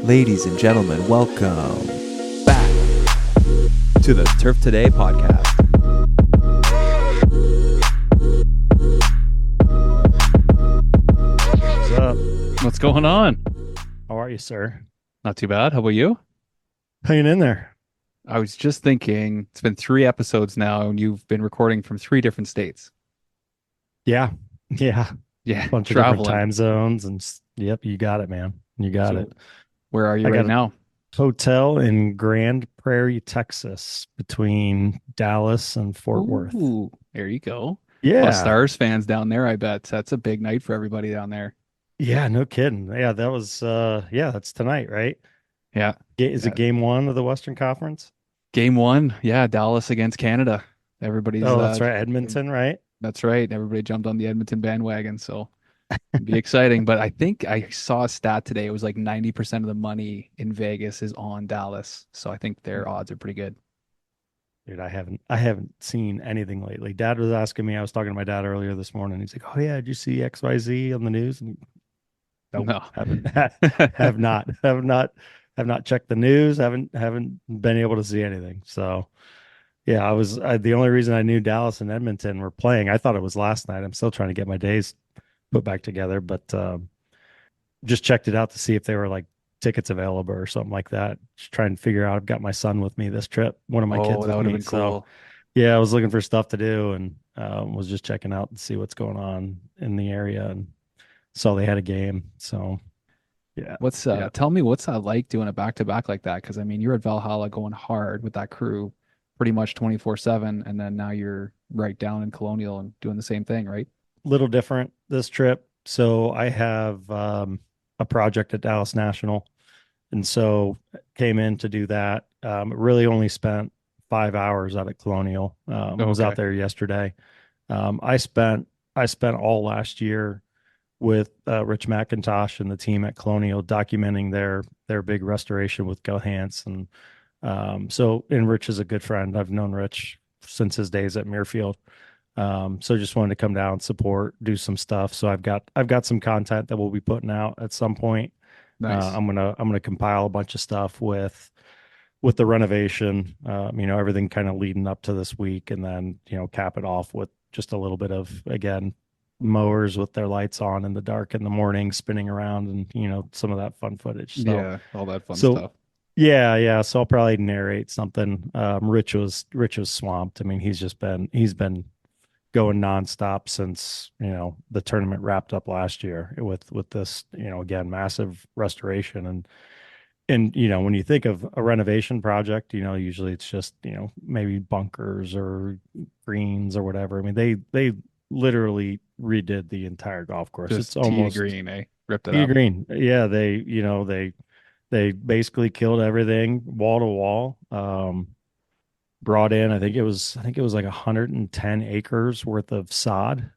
Ladies and gentlemen, welcome back to the Turf Today podcast. What's up? What's going on? How are you, sir? Not too bad. How about you? Hanging in there. I was just thinking, it's been 3 episodes now, and you've been recording from 3 different states. Yeah. Yeah. Yeah, Bunch of different traveling. time zones yep, you got it, man. You got So it. where are you I right got a now? hotel in Grand Prairie, Texas, between Dallas and Fort Worth. Ooh, there you go. Us Yeah. Stars fans down there, I bet. That's a big night for everybody down there. Yeah, no kidding. Yeah, that was that's tonight, right? Yeah. Is it Yeah. game one of the Western Conference? Game one, yeah, Dallas against Canada. Everybody's Oh, that's right. Edmonton, right? that's right. Everybody jumped on the Edmonton bandwagon, so it'd be exciting. But I think I saw a stat today. It was like 90% of the money in Vegas is on Dallas. So I think their odds are pretty good. Dude, I haven't seen anything lately. Dad was asking me, I was talking to my dad earlier this morning. He's like, "Oh yeah, did you see XYZ on the news?" And nope, No. haven't have not have not checked the news, haven't been able to see anything. So yeah, the only reason I knew Dallas and Edmonton were playing, I thought it was last night. I'm still trying to get my days put back together, but just checked it out to see if they were like tickets available or something like that. Just trying to figure out. I've got my son with me this trip, one of my kids Oh, that with would have me. been So cool. yeah, I was looking for stuff to do and was just checking out and see what's going on in the area and saw they had a game. So yeah, What's yeah, tell me what's that like doing a back to back like that? Because I mean, you're at Valhalla going hard with that crew pretty much 24/7, and then now you're right down in Colonial and doing the same thing, right? little different this trip. So I have a project at Dallas National, and so came in to do that. Really only spent 5 hours out at Colonial. Was out Okay. there yesterday. I spent all last year with Rich McIntosh and the team at Colonial documenting their big restoration with Gohance and and Rich is a good friend. I've known Rich since his days at Muirfield. So just wanted to come down, support, do some stuff. So I've got some content that we'll be putting out at some point. Nice. I'm gonna compile a bunch of stuff with the renovation, everything kind of leading up to this week, and then cap it off with just a little bit of again mowers with their lights on in the dark in the morning, spinning around, and some of that fun footage. So Yeah, all that fun so stuff. yeah. So I'll probably narrate something. Rich was swamped. I mean, he's been going nonstop since the tournament wrapped up last year with this again massive restoration and when you think of a renovation project, usually it's just maybe bunkers or greens or whatever. I mean, they literally redid the entire golf course. It's Just tee to almost green, eh? Ripped it tee to up. green. Yeah, they basically killed everything wall to wall. Brought in, I think it was like 110 acres worth of sod.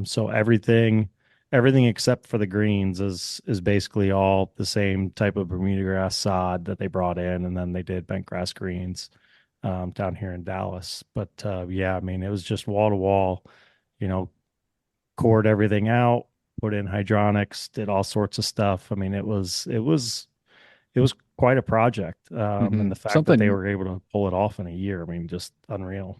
So everything except for the greens is basically all the same type of Bermuda grass sod that they brought in, and then they did bent grass greens down here in Dallas. But yeah, I mean, it was just wall to wall, you know, cored everything out, put in hydronics, did all sorts of stuff. I mean, it was quite a project, and the fact that they Something, were able to pull it off in a year, I mean, just unreal.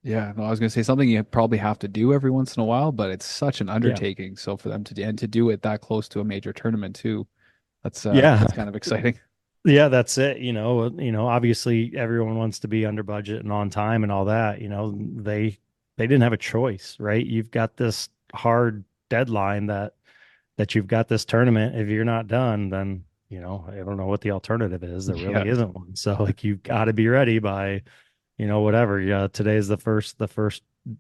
yeah, no, I was gonna say something you probably have to do every once in a while, but it's such an Yeah, undertaking. So for them to and to do it that close to a major tournament too, yeah, that's kind of exciting. yeah. That's it. Obviously everyone wants to be under budget and on time and all that. They didn't have a choice, right? You've got this hard deadline that you've got this tournament. If you're not done, then I don't know what the alternative is. There Yeah. really isn't one. So like you've got to be ready by whatever. Yeah, today's the first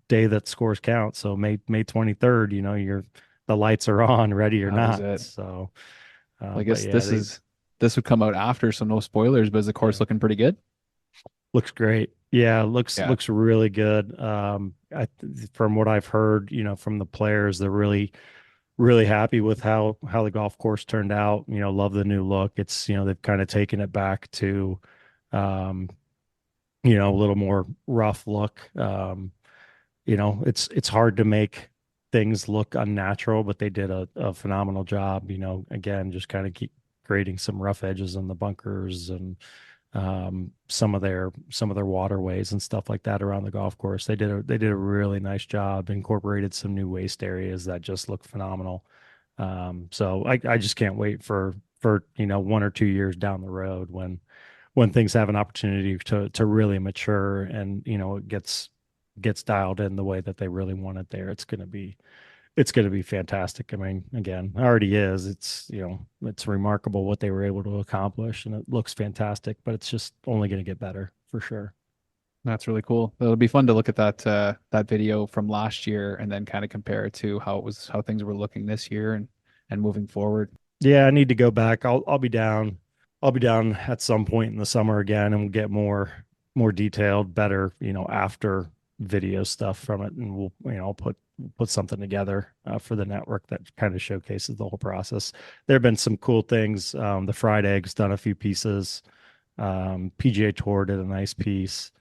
day that scores count. So May 23rd, the lights are on, ready or That is not. it. So Well, I but guess yeah, they this would come out after, so no spoilers, but is the yeah, course looking pretty good? looks great. Yeah, looks Yeah. looks really good. From what I've heard, from the players, they're really really happy with how the golf course turned out. Love the new look. It's they've kind of taken it back to um a little more rough look. It's hard to make things look unnatural, but they did a phenomenal job, again, just kind of grading some rough edges in the bunkers and some of their waterways and stuff like that around the golf course. They did a really nice job, incorporated some new waste areas that just look phenomenal. So I just can't wait for 1 or 2 years down the road when things have an opportunity to really mature and it gets dialed in the way that they really want it there. It's going to be fantastic. I mean, again, it already is. It's remarkable what they were able to accomplish, and it looks fantastic, but it's just only going to get better for sure. That's really cool. It'll be fun to look at that video from last year and then kind of compare it to how things were looking this year and moving forward. Yeah, I need to go back. I'll be down. I'll be down at some point in the summer again, and we'll get more detailed, better, after video stuff from it, and I'll put something together for the network that kind of showcases the whole process. There have been some cool things. The Fried Egg's done a few pieces. PGA Tour did a nice piece,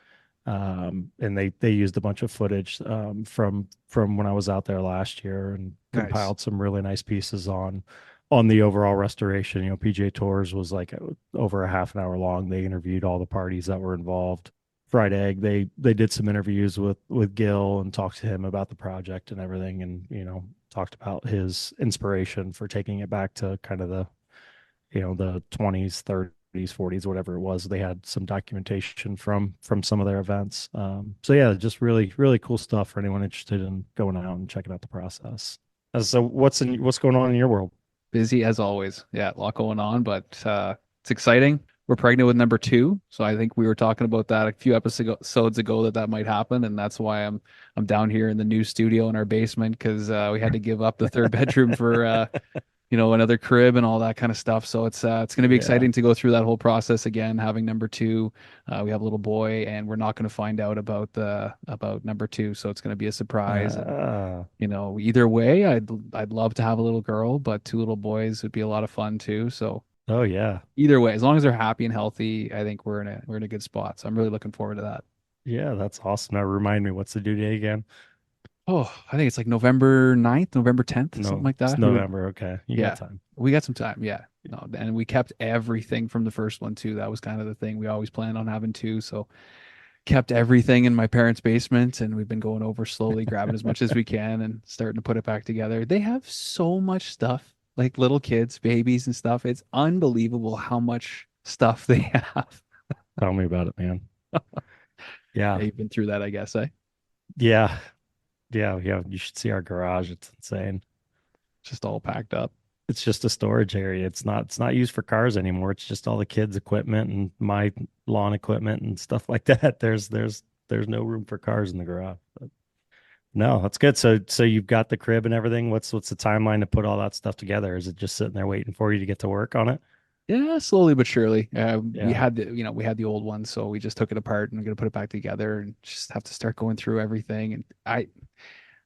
and they used a bunch of footage from when I was out there last year and compiled some really nice pieces on the overall restoration. PGA Tours was like over a half an hour long. They interviewed all the parties that were involved. Fried Egg, they did some interviews with Gil and talked to him about the project and everything, and talked about his inspiration for taking it back to kind of the 20s, 30s, 40s, whatever it was. They had some documentation from some of their events. So yeah, just really really cool stuff for anyone interested in going out and checking out the process. So what's going on in your world? Busy as always. Yeah, a lot going on, but it's exciting. We're pregnant with number 2, so I think we were talking about that a few episodes ago that might happen, and that's why I'm down here in the new studio in our basement because we had to give up the third bedroom for another crib and all that kind of stuff. So it's going to be exciting to go through that whole process again. Having number 2, we have a little boy, and we're not going to find out about number 2, so it's going to be a surprise. Either way, I'd love to have a little girl, but 2 little boys would be a lot of fun too. So. Oh yeah. Either way, as long as they're happy and healthy, I think we're in a good spot. So I'm really looking forward to that. Yeah, that's awesome. Now remind me, what's the due date again? Oh, I think it's like November 9th, November 10th, something like that. It's November. Okay. You Yeah. got time. We got some time. Yeah. No, and we kept everything from the first one too. That was kind of the thing. We always planned on having 2. So kept everything in my parents' basement, and we've been going over slowly, grabbing as much as we can and starting to put it back together. They have so much stuff, like little kids, babies and stuff. It's unbelievable how much stuff they have. Tell me about it, man. Yeah. You've been through that, I guess, eh? Yeah. Yeah. You should see our garage. It's insane. Just all packed up. It's just a storage area. It's not used for cars anymore. It's just all the kids' equipment and my lawn equipment and stuff like that. There's no room for cars in the garage. But no, that's good. So you've got the crib and everything. What's the timeline to put all that stuff together? Is it just sitting there waiting for you to get to work on it? Yeah, slowly but surely. We had the old one, so we just took it apart and we're gonna put it back together and just have to start going through everything. And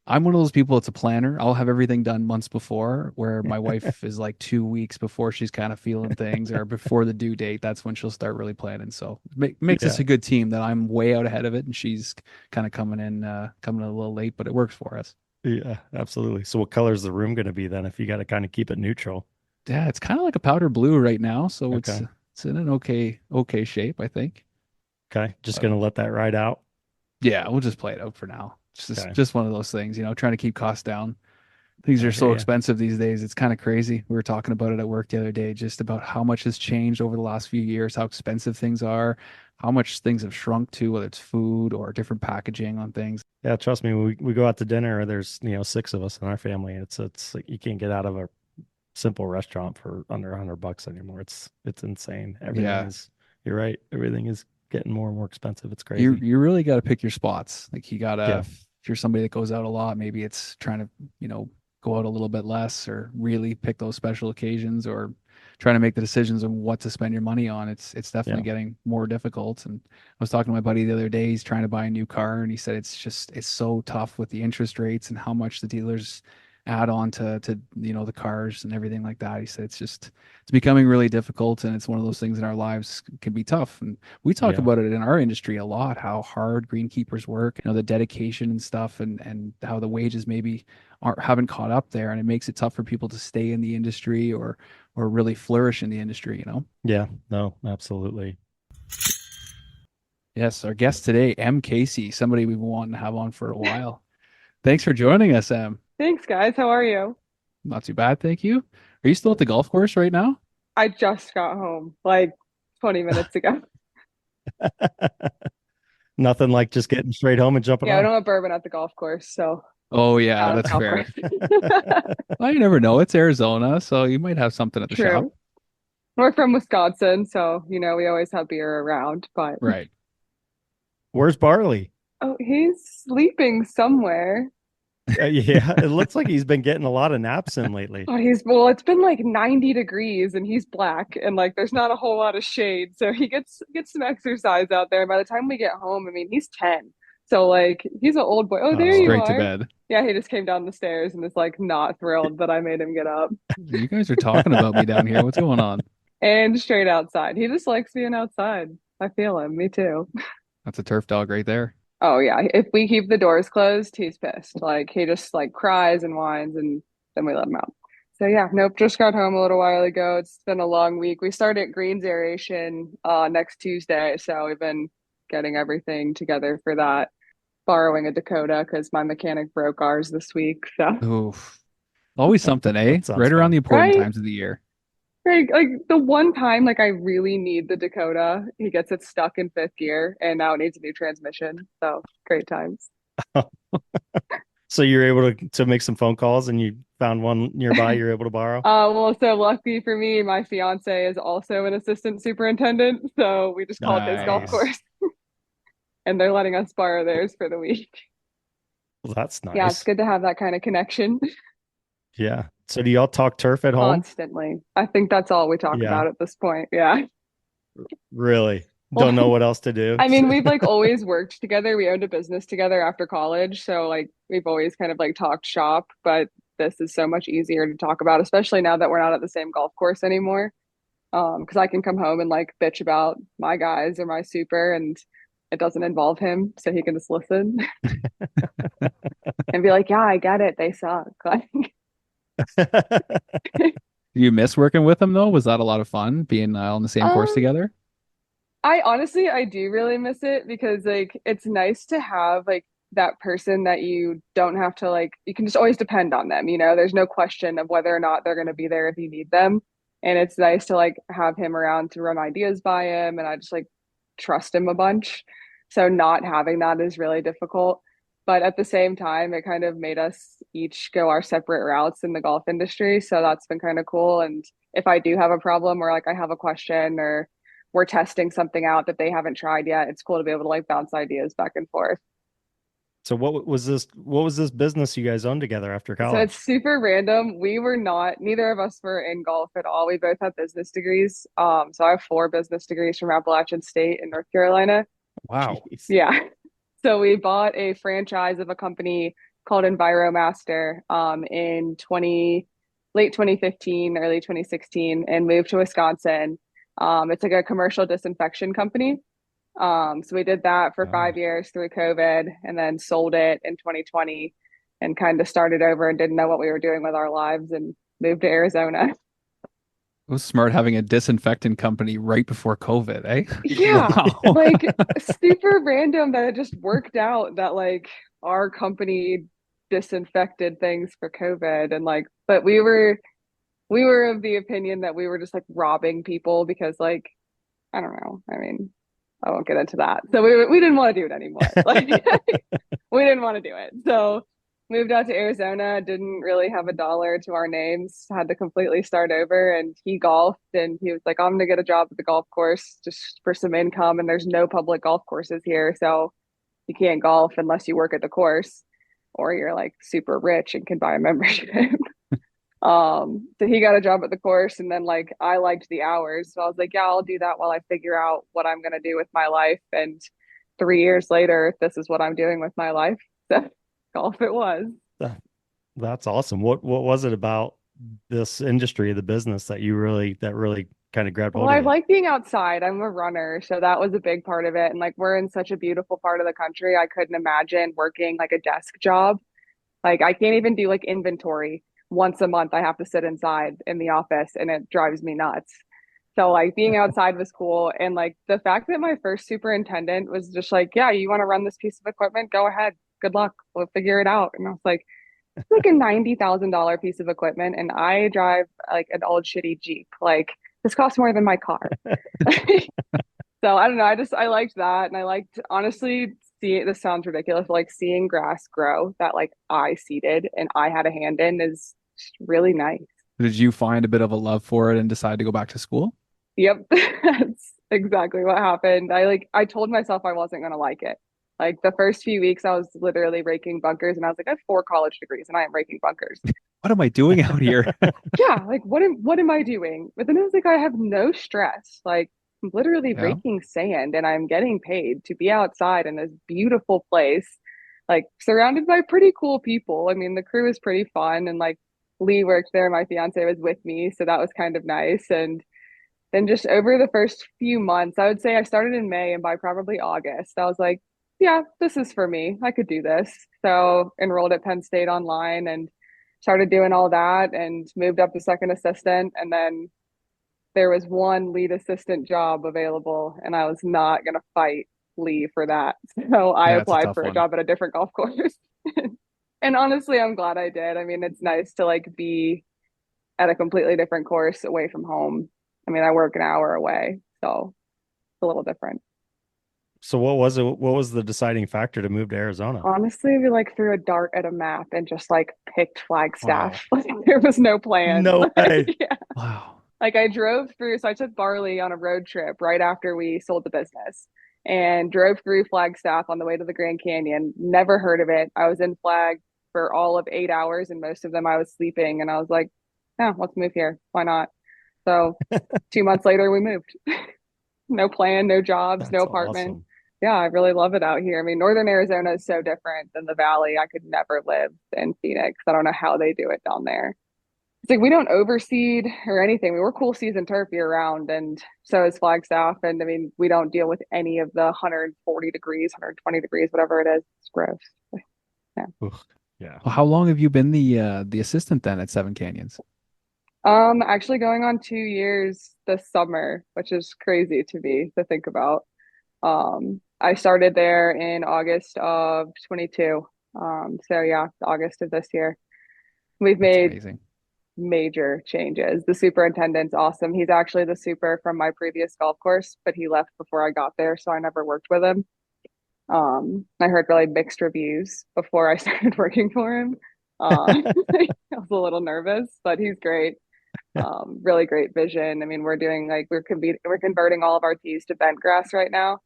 I'm one of those people, it's a planner. I'll have everything done months before, where my wife is like 2 weeks before she's kind of feeling things or before the due date. That's when she'll start really planning. So makes us a good team that I'm way out ahead of it and she's kind of coming in a little late, but it works for us. Yeah, absolutely. So what color is the room going to be then if you got to kind of keep it neutral? Yeah, it's kind of like a powder blue right now. So Okay. it's in an okay shape, I think. Okay. Just going to let that ride out. Yeah, we'll just play it out for now. It's just one of those things, trying to keep costs down. Things are so expensive these days. It's kind of crazy. We were talking about it at work the other day, just about how much has changed over the last few years, how expensive things are, how much things have shrunk to, whether it's food or different packaging on things. Yeah, trust me, we go out to dinner, there's 6 of us in our family. It's like you can't get out of a simple restaurant for under $100 anymore. It's insane. You're right. Everything is getting more and more expensive. It's crazy. You really got to pick your spots. Like you got to, if you're somebody that goes out a lot, maybe it's trying to, go out a little bit less or really pick those special occasions or trying to make the decisions on what to spend your money on. It's definitely getting more difficult. And I was talking to my buddy the other day, he's trying to buy a new car and he said it's so tough with the interest rates and how much the dealers add on to the cars and everything like that. He said it's becoming really difficult, and it's one of those things in our lives can be tough. And we talk Yeah. about it in our industry a lot, how hard greenkeepers work, the dedication and stuff, and how the wages maybe haven't caught up there, and it makes it tough for people to stay in the industry or really flourish in the industry. Yeah. No, absolutely. Yes, our guest today, M. Casey, somebody we've been wanting to have on for a while. Thanks for joining us, Em. Thanks, guys. How are you? Not too bad, thank you. Are you still at the golf course right now? I just got home like 20 minutes ago. Nothing like just getting straight home and jumping Yeah, I on. don't have bourbon at the golf course, so Oh yeah, out of the that's golf fair. course. Well, you never know. It's Arizona, so you might have something at the shop. True. We're from Wisconsin, so we always have beer around, but Right. Where's Barley? oh, he's sleeping somewhere. Yeah, it looks like he's been getting a lot of naps in lately. Oh, well, it's been like 90 degrees and he's black and like there's not a whole lot of shade. So he gets some exercise out there. By the time we get home, I mean, he's 10. So like he's an old boy. Oh, there you Straight to are. bed. Yeah, he just came down the stairs and is like not thrilled that I made him get up. You guys are talking about me down here. What's going on? And straight outside. He just likes being outside. I feel him. Me too. That's a turf dog right there. Oh yeah. If we keep the doors closed, he's pissed. Like he just like cries and whines and then we let him out. So yeah, nope, just got home a little while ago. It's been a long week. We started greens aeration next Tuesday, so we've been getting everything together for that. Borrowing a Dakota because my mechanic broke ours this week. So Oof. Always something, eh? That sounds Right around fun. the important Right? times of the year. like the one time like I really need the Dakota, he gets it stuck in fifth gear and now it needs a new transmission. So great times. So you're able to make some phone calls and you found one nearby you're able to borrow? Well, so lucky for me, my fiance is also an assistant superintendent, so we just called his golf Nice. course and they're letting us borrow theirs for the week. Well, that's Yeah, it's nice. good to have that kind of connection Yeah. So do y'all talk turf at home? constantly. I think that's all we talk Yeah. about at this point. Yeah. Really? Well, Don't know what else to do. I mean, we've like always worked together. We owned a business together after college, so like we've always kind of like talked shop, but this is so much easier to talk about, especially now that we're not at the same golf course anymore. Because I can come home and like bitch about my guys or my super and it doesn't involve him, so he can just listen and be like, "Yeah, I get it. They suck." Like, Do you miss working with them though? Was that a lot of fun being on the same course um, together? I do really miss it because like it's nice to have like that person that you don't have to like you can just always depend on them, there's no question of whether or not they're going to be there if you need them. And it's nice to like have him around to run ideas by him and I just like trust him a bunch. So not having that is really difficult. But at the same time, it kind of made us each go our separate routes in the golf industry. So that's been kind of cool. And if I do have a problem or like I have a question or we're testing something out that they haven't tried yet, it's cool to be able to like bounce ideas back and forth. So what was this business you guys owned together after So college? it's super random. Neither of us were in golf at all. We both have business degrees. So I have 4 business degrees from Appalachian State in North Carolina. Wow. Jeez. Yeah. So we bought a franchise of a company called EnviroMaster in late 2015, early 2016, and moved to Wisconsin. It's like a commercial disinfection company. So we did that for Oh. 5 years through COVID and then sold it in 2020 and kind of started over and didn't know what we were doing with our lives and moved to Arizona. It was smart having a disinfectant company right before COVID, eh? Yeah. Wow. Like super random that it just worked out that like our company disinfected things for COVID and like but we were of the opinion that we were just like robbing people because like I don't know. I mean, I won't get into that. So we didn't want to do it anymore. Like we didn't want to do it. So moved out to Arizona, didn't really have a dollar to our names, had to completely start over. And he golfed and he was like, I'm gonna get a job at the golf course just for some income. And there's no public golf courses here. So you can't golf unless you work at the course or you're like super rich and can buy a membership. So he got a job at the course and then like I liked the hours. So I was like, yeah, I'll do that while I figure out what I'm gonna do with my life. And 3 years later, this is what I'm doing with my life. So golf it was. That's awesome. What was it about this industry, the business that really kind of grabbed Well, hold of I you? like being outside. I'm a runner, so that was a big part of it. And like we're in such a beautiful part of the country, I couldn't imagine working like a desk job. Like I can't even do like inventory. Once a month I have to sit inside in the office and it drives me nuts. So like being outside was cool. And like the fact that my first superintendent was just like, yeah, you want to run this piece of equipment? Go ahead. Good luck. We'll figure it out. And I was like a $90,000 piece of equipment and I drive like an old shitty Jeep. Like this costs more than my car. So I don't know. I liked that. And I liked honestly see this sounds ridiculous, but like seeing grass grow that like I seeded and I had a hand in is just really nice. Did you find a bit of a love for it and decide to go back to school? Yep. That's exactly what happened. I told myself I wasn't gonna like it. Like the first few weeks I was literally raking bunkers and I was like, I have 4 college degrees and I am raking bunkers. What am I doing out here? Yeah, like what am I doing? But then it was like I have no stress. Like I'm literally Yeah. raking sand and I'm getting paid to be outside in this beautiful place, like surrounded by pretty cool people. I mean, the crew is pretty fun and like Lee worked there, my fiance was with me, so that was kind of nice. And then just over the first few months, I would say I started in May and by probably August, I was like, yeah, this is for me. I could do this. So enrolled at Penn State online and started doing all that and moved up to second assistant. And then there was one lead assistant job available, and I was not going to fight Lee for that. So I Yeah, it's a applied tough for a one. job at a different golf course. And honestly, I'm glad I did. I mean, it's nice to like be at a completely different course away from home. I mean, I work an hour away, so it's a little different. So what was it? What was the deciding factor to move to Arizona? Honestly, we like threw a dart at a map and just like picked Wow. Flagstaff. Like there was no plan. No way. Like, yeah. Wow. Like I drove through, so I took Barley on a road trip right after we sold the business and drove through Flagstaff on the way to the Grand Canyon. Never heard of it. I was in Flag for all of 8 hours, and most of them I was sleeping. And I was like, "Yeah, let's move here. Why not?" So 2 months later, we moved. No plan, no jobs, no That's apartment. awesome. Yeah, I really love it out here. I mean, Northern Arizona is so different than the Valley. I could never live in Phoenix. I don't know how they do it down there. It's like we don't overseed or anything. We were cool season turf year round, and so is Flagstaff. And I mean, we don't deal with any of the 140 degrees, 120 degrees, whatever it is. It's gross. Yeah. Ugh. Yeah. Well, how long have you been the assistant then at Seven Canyons? Actually going on 2 years this summer, which is crazy to me to think about. I started there in August of 22. So yeah, August of this year. We've That's made amazing. major changes. The superintendent's awesome. He's actually the super from my previous golf course, but he left before I got there, so I never worked with him. I heard really mixed reviews before I started working for him. I was a little nervous, but he's great. Really great vision. I mean, we're doing like we're converting all of our tees to bent grass right now.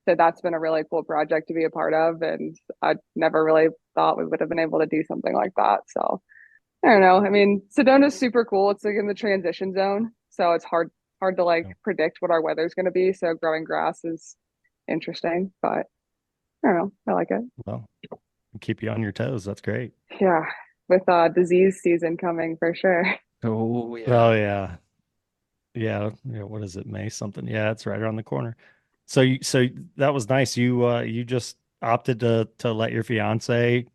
So that's been a really cool project to be a part of, and I never really thought we would have been able to do something like that. So I don't know. I mean, Sedona's super cool. It's like in the transition zone, so it's hard to like Yeah. predict what our weather's going to be. So growing grass is interesting, but I don't know. I like it. Well, keep you on your toes. That's great. Yeah, with disease season coming for sure. Oh Oh yeah. yeah. Yeah. Yeah. What is it? May something. Yeah, it's right around the corner. So that was nice. You just opted to let your fiance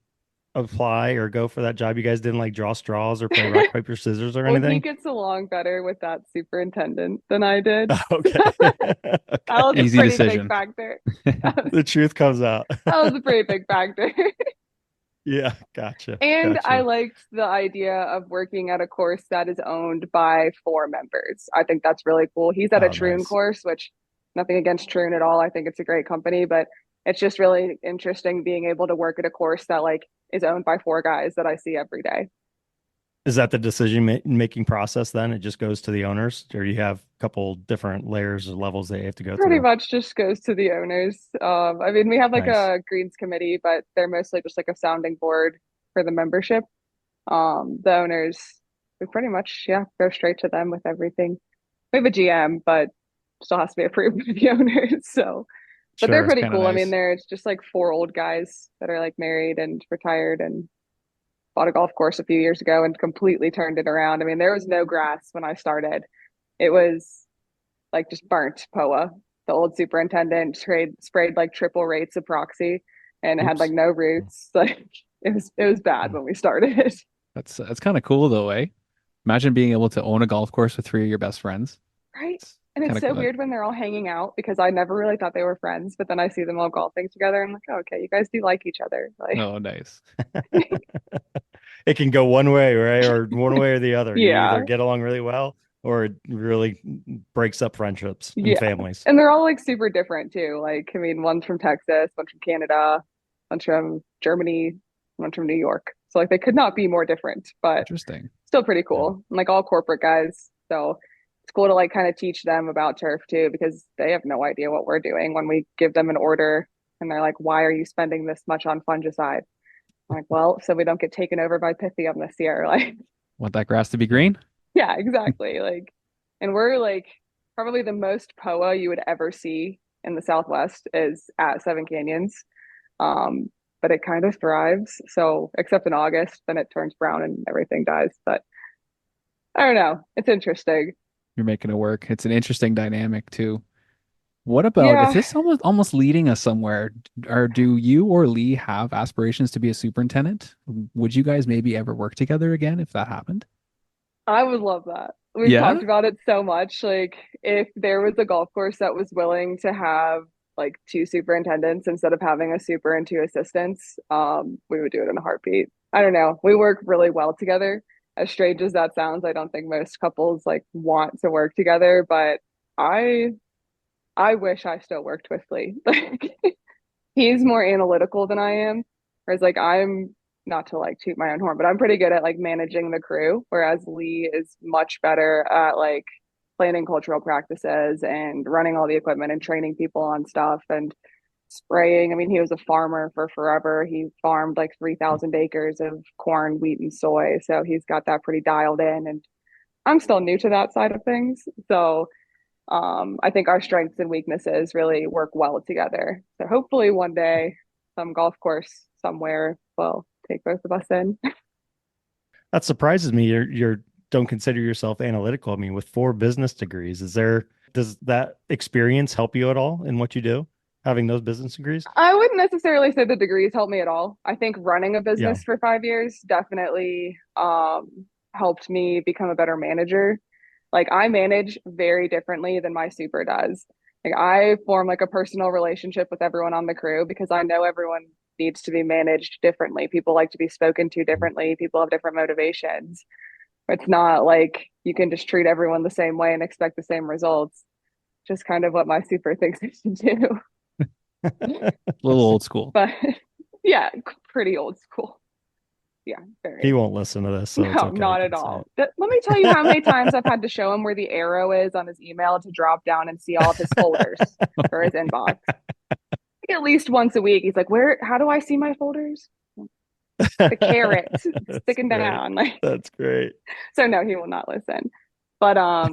apply or go for that job. You guys didn't like draw straws or play rock, paper, scissors or Well, he anything? gets along better with that superintendent than I did. Okay. That was Okay. a Easy pretty big decision. factor. The truth comes out. That was a pretty big factor. Yeah, gotcha. And I Gotcha. liked the idea of working at a course that is owned by 4 members. I think that's really cool. He's at a Oh, Troon nice. course, which nothing against Troon at all. I think it's a great company, but it's just really interesting being able to work at a course that like is owned by 4 guys that I see every day. Is that the decision making process then? It just goes to the owners, or you have a couple different layers or levels they have to go Pretty through? much just goes to the owners. I mean, we have like Nice. a greens committee, but they're mostly just like a sounding board for the membership. The owners, we pretty much, yeah, go straight to them with everything. We have a GM, but still has to be approved by the owners. So, but they're Sure. It's pretty kind of cool. I mean, nice. they're just like 4 old guys that are like married and retired, and bought a golf course a few years ago and completely turned it around. I mean, there was no grass when I started. It was like just burnt POA. The old superintendent sprayed like triple rates of proxy, and it had like Oops. no roots. Like it was bad when we started. That's kind of cool though, eh? Imagine being able to own a golf course with three of your best friends. Right? It's And kind it's of so cool. weird when they're all hanging out because I never really thought they were friends, but then I see them all golfing together. And I'm like, oh, okay, you guys do like each other. Like, Oh, nice. It can go one way, right? Or one way or the other. You either yeah, get along really well or it really breaks up friendships and yeah. families. And they're all like super different too. Like, I mean, one's from Texas, one's from Canada, one's from Germany, one's from New York. So like they could not be more different, but Interesting. still pretty Yeah. cool. And like all corporate guys. So it's cool to like kind of teach them about turf too, because they have no idea what we're doing when we give them an order and they're like, why are you spending this much on fungicide? I'm like, well, so we don't get taken over by Pythium this year. Like, Want that grass to be green? yeah, exactly. Like, and we're like probably the most POA you would ever see in the Southwest is at Seven Canyons. Um, but it kind of thrives. So except in August, then it turns brown and everything dies. But I don't know. It's interesting. You're making it work. It's an interesting dynamic too. What about, is Yeah, this almost leading us somewhere? Or do you or Lee have aspirations to be a superintendent? Would you guys maybe ever work together again if that happened? I would love that. We've Yeah? talked about it so much. Like, if there was a golf course that was willing to have like two superintendents instead of having a super and two assistants, we would do it in a heartbeat. I don't know. We work really well together. As strange as that sounds, I don't think most couples like want to work together, but I I wish I still worked with Lee. Like he's more analytical than I am. Whereas like I'm not to like toot my own horn, but I'm pretty good at like managing the crew, whereas Lee is much better at like planning cultural practices and running all the equipment and training people on stuff and spraying. I mean, he was a farmer for forever. He farmed like 3,000 acres of corn, wheat, and soy. So he's got that pretty dialed in. And I'm still new to that side of things. So I think our strengths and weaknesses really work well together. So hopefully one day some golf course somewhere will take both of us in. That surprises me. You're don't consider yourself analytical. I mean, with 4 business degrees, does that experience help you at all in what you do, having those business degrees? I wouldn't necessarily say the degrees helped me at all. I think running a Yeah. business for 5 years definitely helped me become a better manager. Like I manage very differently than my super does. Like I form like a personal relationship with everyone on the crew because I know everyone needs to be managed differently. People like to be spoken to differently. People have different motivations. It's not like you can just treat everyone the same way and expect the same results. Just kind of what my super thinks I should do. A little old school. But yeah, pretty old school. Yeah, very. He won't listen to this, so it's No, okay. not You at can say all. it. Let me tell you how many times I've had to show him where the arrow is on his email to drop down and see all of his folders for his inbox. At least once a week, he's like, "Where? How do I see my folders?" The carrot That's sticking great. down. Like, That's great. so no, he will not listen. But I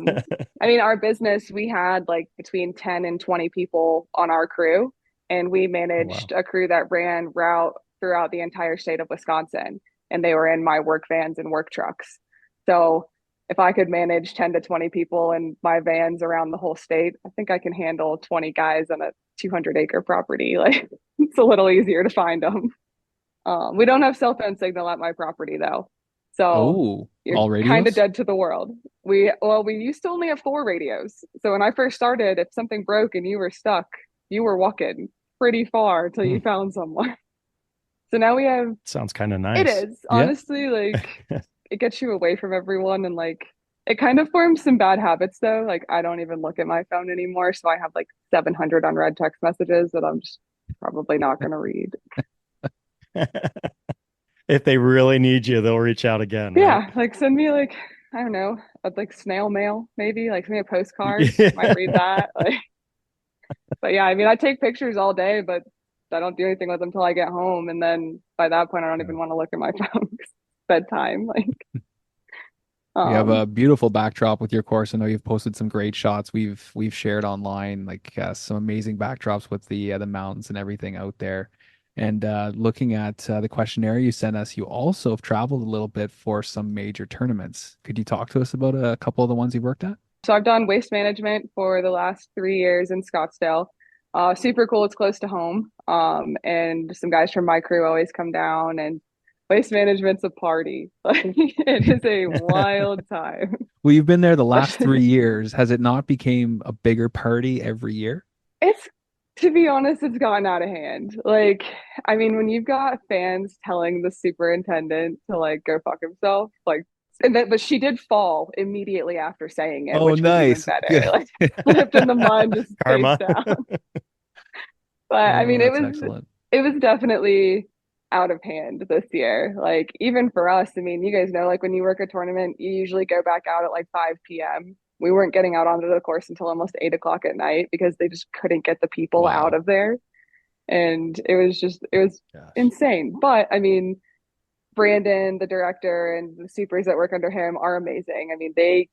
mean, our business, we had like between 10 and 20 people on our crew, and we managed Wow. a crew that ran route throughout the entire state of Wisconsin, and they were in my work vans and work trucks. So if I could manage 10 to 20 people in my vans around the whole state, I think I can handle 20 guys on a 200-acre property. Like it's a little easier to find them. We don't have cell phone signal at my property though. So Oh, you're all kind of radios? dead to the world. We used to only have 4 radios. So when I first started, if something broke and you were stuck, you were walking pretty far till Hmm. you found someone. So now we have Sounds kind of it nice. is Yeah. honestly like it gets you away from everyone and like it kind of forms some bad habits though. Like I don't even look at my phone anymore. So I have like 700 unread text messages that I'm just probably not going to read. If they really need you, they'll reach out again, right? Yeah, like send me like I don't know, like snail mail maybe, like send me a postcard. Might read that. Like, but yeah, I mean, I take pictures all day, but I don't do anything with them until I get home, and then by that point, I don't Yeah. even want to look at my phone 'cause it's bedtime. Like, You have um, a beautiful backdrop with your course. I know you've posted some great shots. We've shared online like some amazing backdrops with the mountains and everything out there. And looking at the questionnaire you sent us, you also have traveled a little bit for some major tournaments. Could you talk to us about a couple of the ones you worked at? So I've done waste management for the last 3 years in Scottsdale. Super cool. It's close to home. And some guys from my crew always come down, and waste management's a party. Like it is a wild time. Well, you've been there the last 3 years. Has it not became a bigger party every year? It's, to be honest, it's gotten out of hand. Like, I mean, when you've got fans telling the superintendent to like go fuck himself, like, and that, but she did fall immediately after saying it, Oh, which was even nice. better. Good. Like, flipped in the mud, just face Karma. down. But I mean, That's excellent. it was definitely out of hand this year. Like, even for us, I mean, you guys know, like when you work a tournament, you usually go back out at like 5 p.m. We weren't getting out onto the course until almost 8 o'clock at night because they just couldn't get the people out Wow. of there. And it was Gosh. insane. But I mean, Brandon, the director, and the supers that work under him are amazing. I mean, they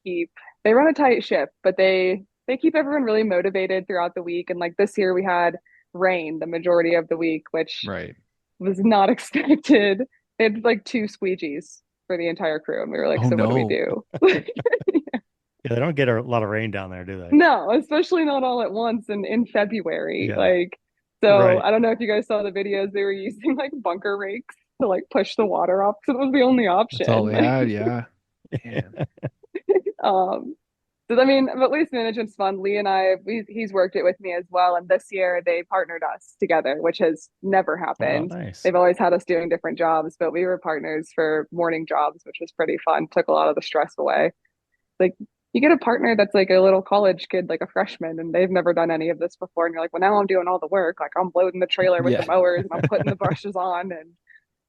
run a tight ship, but they keep everyone really motivated throughout the week. And like this year we had rain the majority of the week, which Right. was not expected. They had like two squeegees for the entire crew, and we were like, Oh so what do we no. do? Yeah, they don't get a lot of rain down there, do they? No, especially not all at once and in February. Yeah. Like, so Right. I don't know if you guys saw the videos, they were using like bunker rakes to like push the water off because it was the only That's all option. they Like, had. Yeah. Man. um, so I mean, but waste management's fun. Lee and I, he's worked it with me as well, and this year they partnered us together, which has never Oh, happened. nice. They've always had us doing different jobs, but we were partners for morning jobs, which was pretty fun. Took a lot of the stress away. Like you get a partner that's like a little college kid, like a freshman, and they've never done any of this before, and you're like, well, now I'm doing all the work. Like I'm loading the trailer with the Yeah. mowers and I'm putting the brushes on, and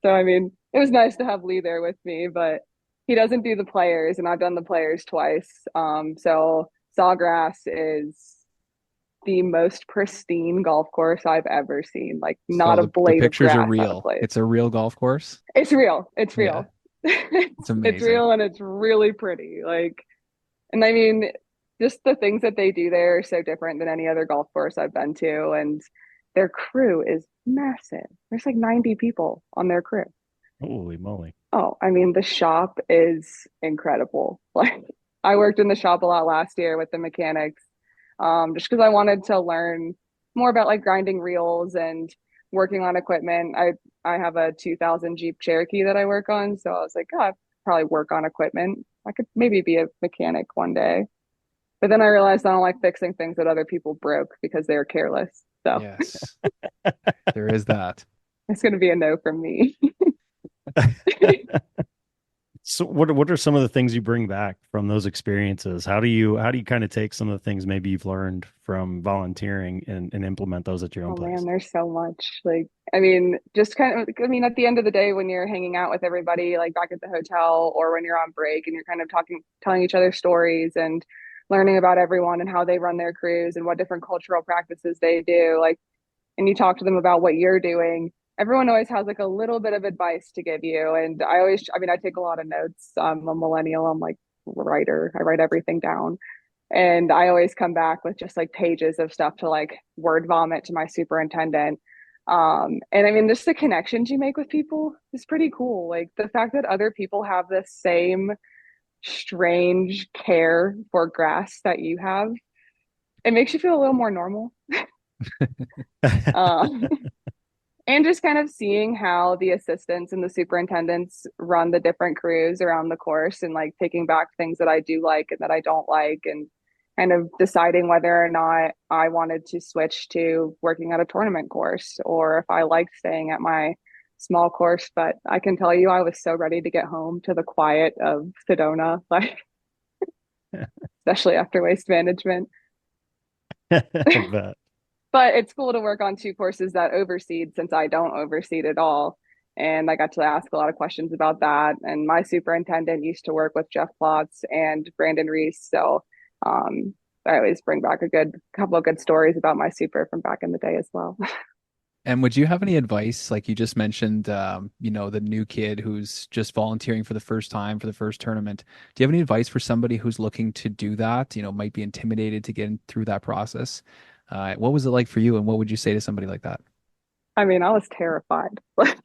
so I mean, it was nice to have Lee there with me, but he doesn't do the players, and I've done the players twice. So Sawgrass is the most pristine golf course I've ever seen. Like not So a the blade of pictures are grass out of real. place. It's a real golf course. It's real. It's Yeah. real. It's It's amazing. real and it's really pretty. Like, and I mean, just the things that they do there are so different than any other golf course I've been to. And their crew is massive. There's like 90 people on their crew. Holy moly. Oh, I mean, the shop is incredible. Like, I worked in the shop a lot last year with the mechanics, just because I wanted to learn more about like grinding reels and working on equipment. I have a 2000 Jeep Cherokee that I work on, so I was like, oh, I'd probably work on equipment. I could maybe be a mechanic one day. But then I realized I don't like fixing things that other people broke because they were careless. So Yes. There is that. it's going to be a no from me. So what are some of the things you bring back from those experiences? How do you kind of take some of the things maybe you've learned from volunteering and implement those at your own Oh place? man, there's so much. Like, I mean, just kind of, I mean, at the end of the day, when you're hanging out with everybody, like back at the hotel or when you're on break and you're kind of talking, telling each other stories and learning about everyone and how they run their crews and what different cultural practices they do, like, and you talk to them about what you're doing, everyone always has like a little bit of advice to give you. And I always, I mean, I take a lot of notes. I'm a millennial. I'm like a writer. I write everything down. And I always come back with just like pages of stuff to like word vomit to my superintendent. And I mean, just the connections you make with people is pretty cool. Like the fact that other people have the same strange care for grass that you have, it makes you feel a little more normal. Um, and just kind of seeing how the assistants and the superintendents run the different crews around the course and like taking back things that I do like and that I don't like and kind of deciding whether or not I wanted to switch to working at a tournament course or if I liked staying at my small course. But I can tell you I was so ready to get home to the quiet of Sedona, like especially after waste management. I bet. But it's cool to work on two courses that overseed since I don't overseed at all. And I got to ask a lot of questions about that. And my superintendent used to work with Jeff Plotz and Brandon Reese. So I always bring back a good couple of good stories about my super from back in the day as well. And would you have any advice, like you just mentioned, the new kid who's just volunteering for the first time for the first tournament? Do you have any advice for somebody who's looking to do that, might be intimidated to get through that process? What was it like for you, and what would you say to somebody like that? I mean, I was terrified. Like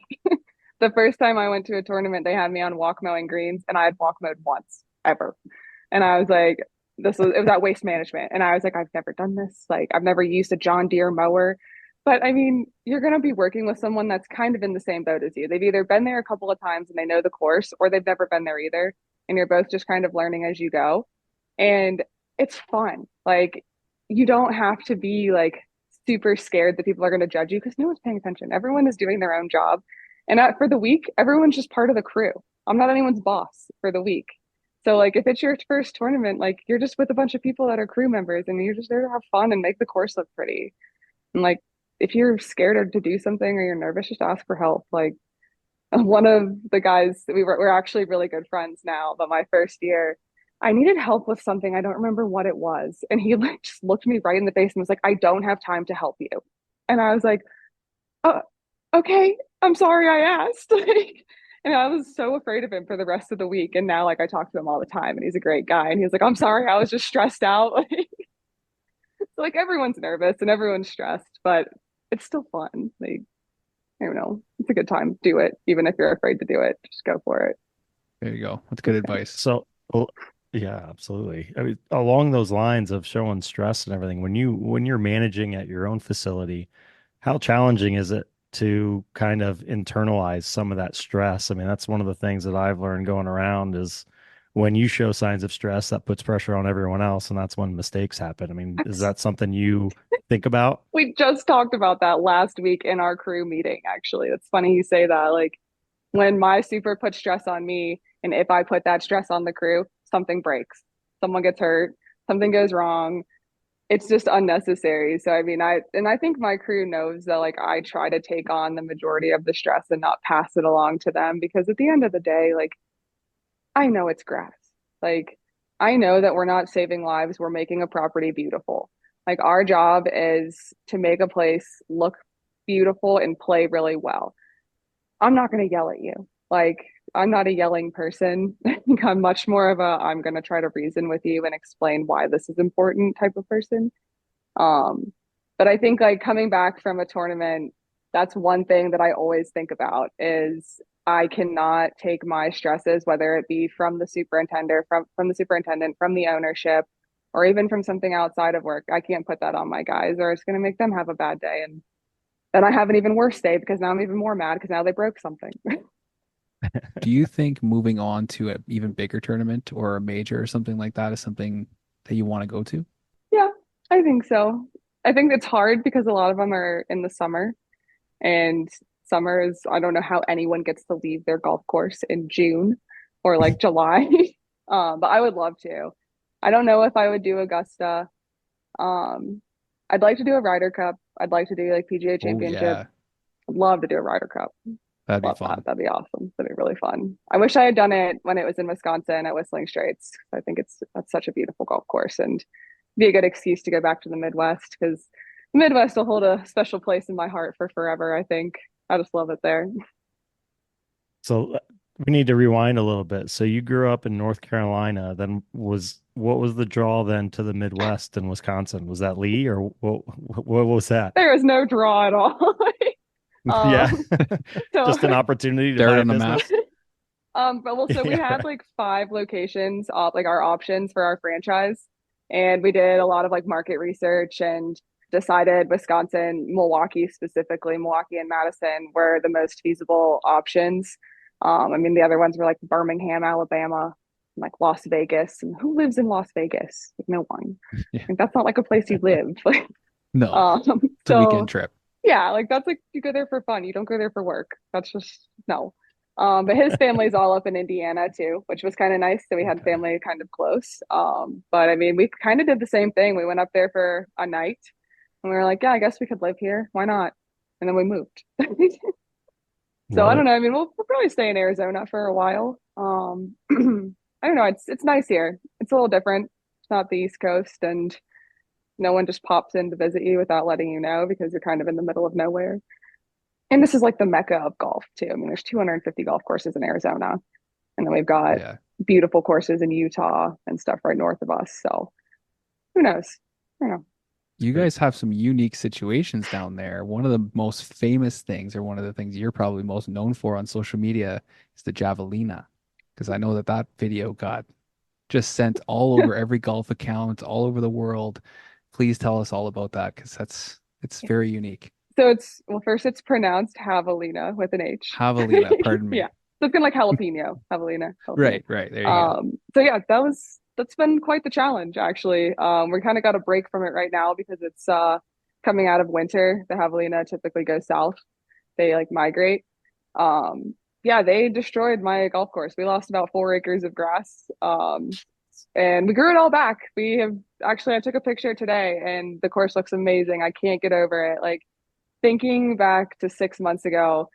the first time I went to a tournament, they had me on walk mowing greens, and I had walk mowed once ever. And I was like, it was at Waste Management. And I was like, I've never done this. Like, I've never used a John Deere mower. But I mean, you're going to be working with someone that's kind of in the same boat as you. They've either been there a couple of times and they know the course, or they've never been there either. And you're both just kind of learning as you go. And it's fun. Like, you don't have to be like super scared that people are going to judge you because no one's paying attention. Everyone is doing their own job. And for the week, everyone's just part of the crew. I'm not anyone's boss for the week. So like if it's your first tournament, like you're just with a bunch of people that are crew members and you're just there to have fun and make the course look pretty. And like if you're scared or to do something or you're nervous, just ask for help. Like one of the guys we're actually really good friends now, but my first year, I needed help with something. I don't remember what it was. And he like just looked me right in the face and was like, I don't have time to help you. And I was like, oh, okay, I'm sorry I asked. And I was so afraid of him for the rest of the week. And now, like, I talk to him all the time, and he's a great guy. And he's like, I'm sorry, I was just stressed out. Like, everyone's nervous and everyone's stressed, but it's still fun. Like, I don't know, it's a good time. Do it, even if you're afraid to do it. Just go for it. There you go. That's good advice. So, well, yeah, absolutely. I mean, along those lines of showing stress and everything, when you're managing at your own facility, how challenging is it to kind of internalize some of that stress? I mean, that's one of the things that I've learned going around is when you show signs of stress, that puts pressure on everyone else, and that's when mistakes happen. I mean, is that something you think about? We just talked about that last week in our crew meeting, actually. It's funny you say that. Like, when my super puts stress on me, and if I put that stress on the crew, something breaks, someone gets hurt, something goes wrong. It's just unnecessary. So I mean, I think my crew knows that like I try to take on the majority of the stress and not pass it along to them because at the end of the day, like I know it's grass. Like I know that we're not saving lives, we're making a property beautiful. Like our job is to make a place look beautiful and play really well. I'm not going to yell at you. Like, I'm not a yelling person. I think I'm much more of I'm going to try to reason with you and explain why this is important type of person. Um, but I think like coming back from a tournament, that's one thing that I always think about is I cannot take my stresses, whether it be from the superintendent, from the superintendent, from the ownership, or even from something outside of work. I can't put that on my guys, or it's going to make them have a bad day. And then I have an even worse day because now I'm even more mad because now they broke something. Do you think moving on to an even bigger tournament or a major or something like that is something that you want to go to? Yeah, I think so. I think it's hard because a lot of them are in the summer, and summer is, I don't know how anyone gets to leave their golf course in June or like July. But I would love to. I don't know if I would do Augusta. Um, I'd like to do a Ryder Cup. I'd like to do like PGA Oh Championship. yeah, I'd love to do a Ryder Cup. that'd be Love fun. that. That'd be awesome. That'd be really fun. I wish I had done it when it was in Wisconsin at Whistling Straits. I think that's such a beautiful golf course and be a good excuse to go back to the Midwest because the Midwest will hold a special place in my heart for forever, I think. I just love it there. So we need to rewind a little bit. So you grew up in North Carolina, then what was the draw then to the Midwest and Wisconsin? Was that Lee or what was that? There is no draw at all. Yeah. So Just an opportunity to Dirt buy a on the business. map. but well, so we Yeah, had like 5 locations, like our options for our franchise, and we did a lot of like market research and decided Wisconsin, Milwaukee specifically, Milwaukee and Madison were the most feasible options. I mean, the other ones were like Birmingham, Alabama, and like Las Vegas. And who lives in Las Vegas? Like, no one. Yeah. Like, that's not like a place you live. Like, No, um, it's a so weekend trip. yeah, like that's like you go there for fun. You don't go there for work. That's just no. But his family's all up in Indiana too, which was kind of nice. So we had okay. family kind of close. But I mean, we kind of did the same thing. We went up there for a night and we were like, yeah, I guess we could live here. Why not? And then we moved. So I Love don't it. know. I mean, we'll probably stay in Arizona for a while. I don't know. It's nice here. It's a little different. It's not the East Coast, and no one just pops in to visit you without letting you know because you're kind of in the middle of nowhere. And this is like the mecca of golf too. I mean, there's 250 golf courses in Arizona, and then we've got Yeah. beautiful courses in Utah and stuff right north of us. So who knows? I don't know. You guys have some unique situations down there. One of the most famous things, or one of the things you're probably most known for on social media, is the javelina. Because I know that that video got just sent all over every golf account, all over the world. Please tell us all about that, because it's very unique. So it's, well, first it's pronounced javelina with an H. Javelina, pardon me. Yeah. So it's kind of like jalapeno, javelina. Right, right. There you go. So yeah, that's been quite the challenge actually. We kind of got a break from it right now because it's coming out of winter. The javelina typically go south. They like migrate. Yeah, they destroyed my golf course. We lost about 4 acres of grass. And we grew it all back. We have actually, I took a picture today and the course looks amazing. I can't get over it. Like thinking back to 6 months ago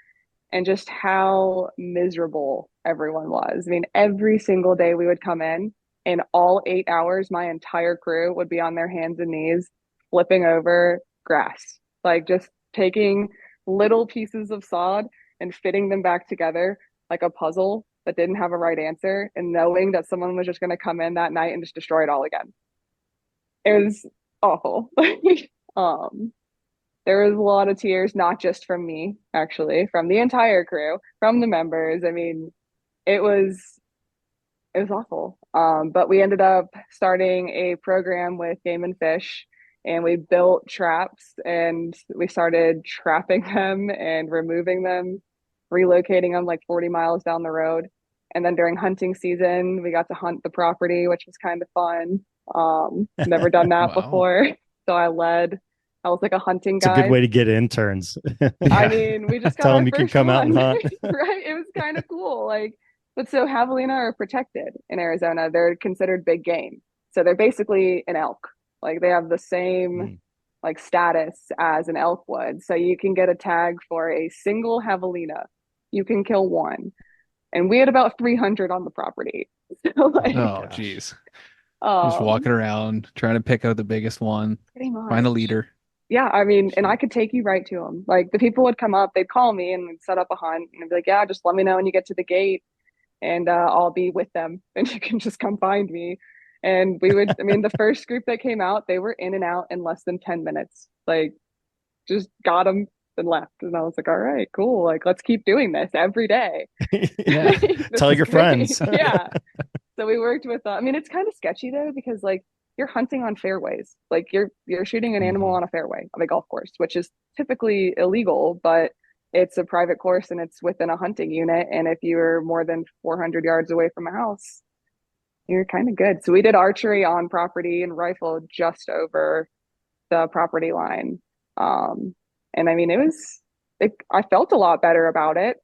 and just how miserable everyone was. I mean, every single day we would come in all 8 hours, my entire crew would be on their hands and knees flipping over grass, like just taking little pieces of sod and fitting them back together like a puzzle that didn't have a right answer, and knowing that someone was just going to come in that night and just destroy it all again. It was awful. There was a lot of tears, not just from me, actually, from the entire crew, from the members. I mean, it was awful. But we ended up starting a program with Game and Fish, and we built traps and we started trapping them and removing them, relocating them like 40 miles down the road. And then during hunting season, we got to hunt the property, which was kind of fun. Never done that Wow. before. So I was like a hunting It's a guide. good way to get interns. I mean, we just got Tell our them you can first come out and one. hunt. Right? It was kind of cool. Like, but so javelina are protected in Arizona. They're considered big game. So they're basically an elk. Like they have the same like status as an elk would. So you can get a tag for a single javelina. You can kill one. And we had about 300 on the property. So like, Oh, gosh. geez. Just walking around, trying to pick out the biggest one, pretty much. find a leader. Yeah, I mean, and I could take you right to them. Like the people would come up, they'd call me and we'd set up a hunt, and I'd be like, "Yeah, just let me know when you get to the gate, and I'll be with them, and you can just come find me." And we would, I mean, the first group that came out, they were in and out in less than 10 minutes. Like, just got them and left. And I was like, "All right, cool. Like, let's keep doing this every day." Yeah. This Tell is your great. friends. Yeah. So we worked with, I mean, it's kind of sketchy though, because like you're hunting on fairways, like you're shooting an animal Mhm. on a fairway of a golf course, which is typically illegal, but it's a private course and it's within a hunting unit. And if you're more than 400 yards away from a house, you're kind of good. So we did archery on property and rifled just over the property line. And I mean, I felt a lot better about it.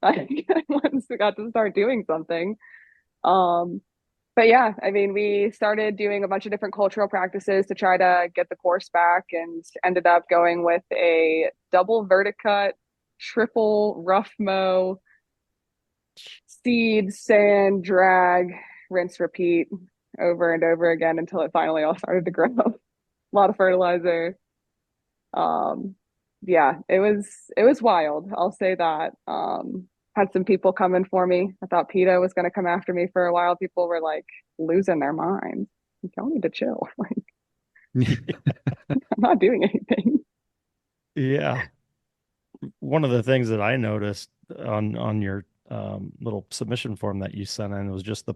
Once we got to start doing something. But yeah, I mean, we started doing a bunch of different cultural practices to try to get the course back, and ended up going with a double verticut, triple rough mow, seed, sand, drag, rinse, repeat over and over again until it finally all started to grow. A lot of fertilizer. Yeah, it was wild. I'll say that. Had some people coming for me. I thought PETA was going to come after me for a while. People were like losing their minds. Y'all need to chill. Like, I'm not doing anything. Yeah. One of the things that I noticed on your little submission form that you sent in was just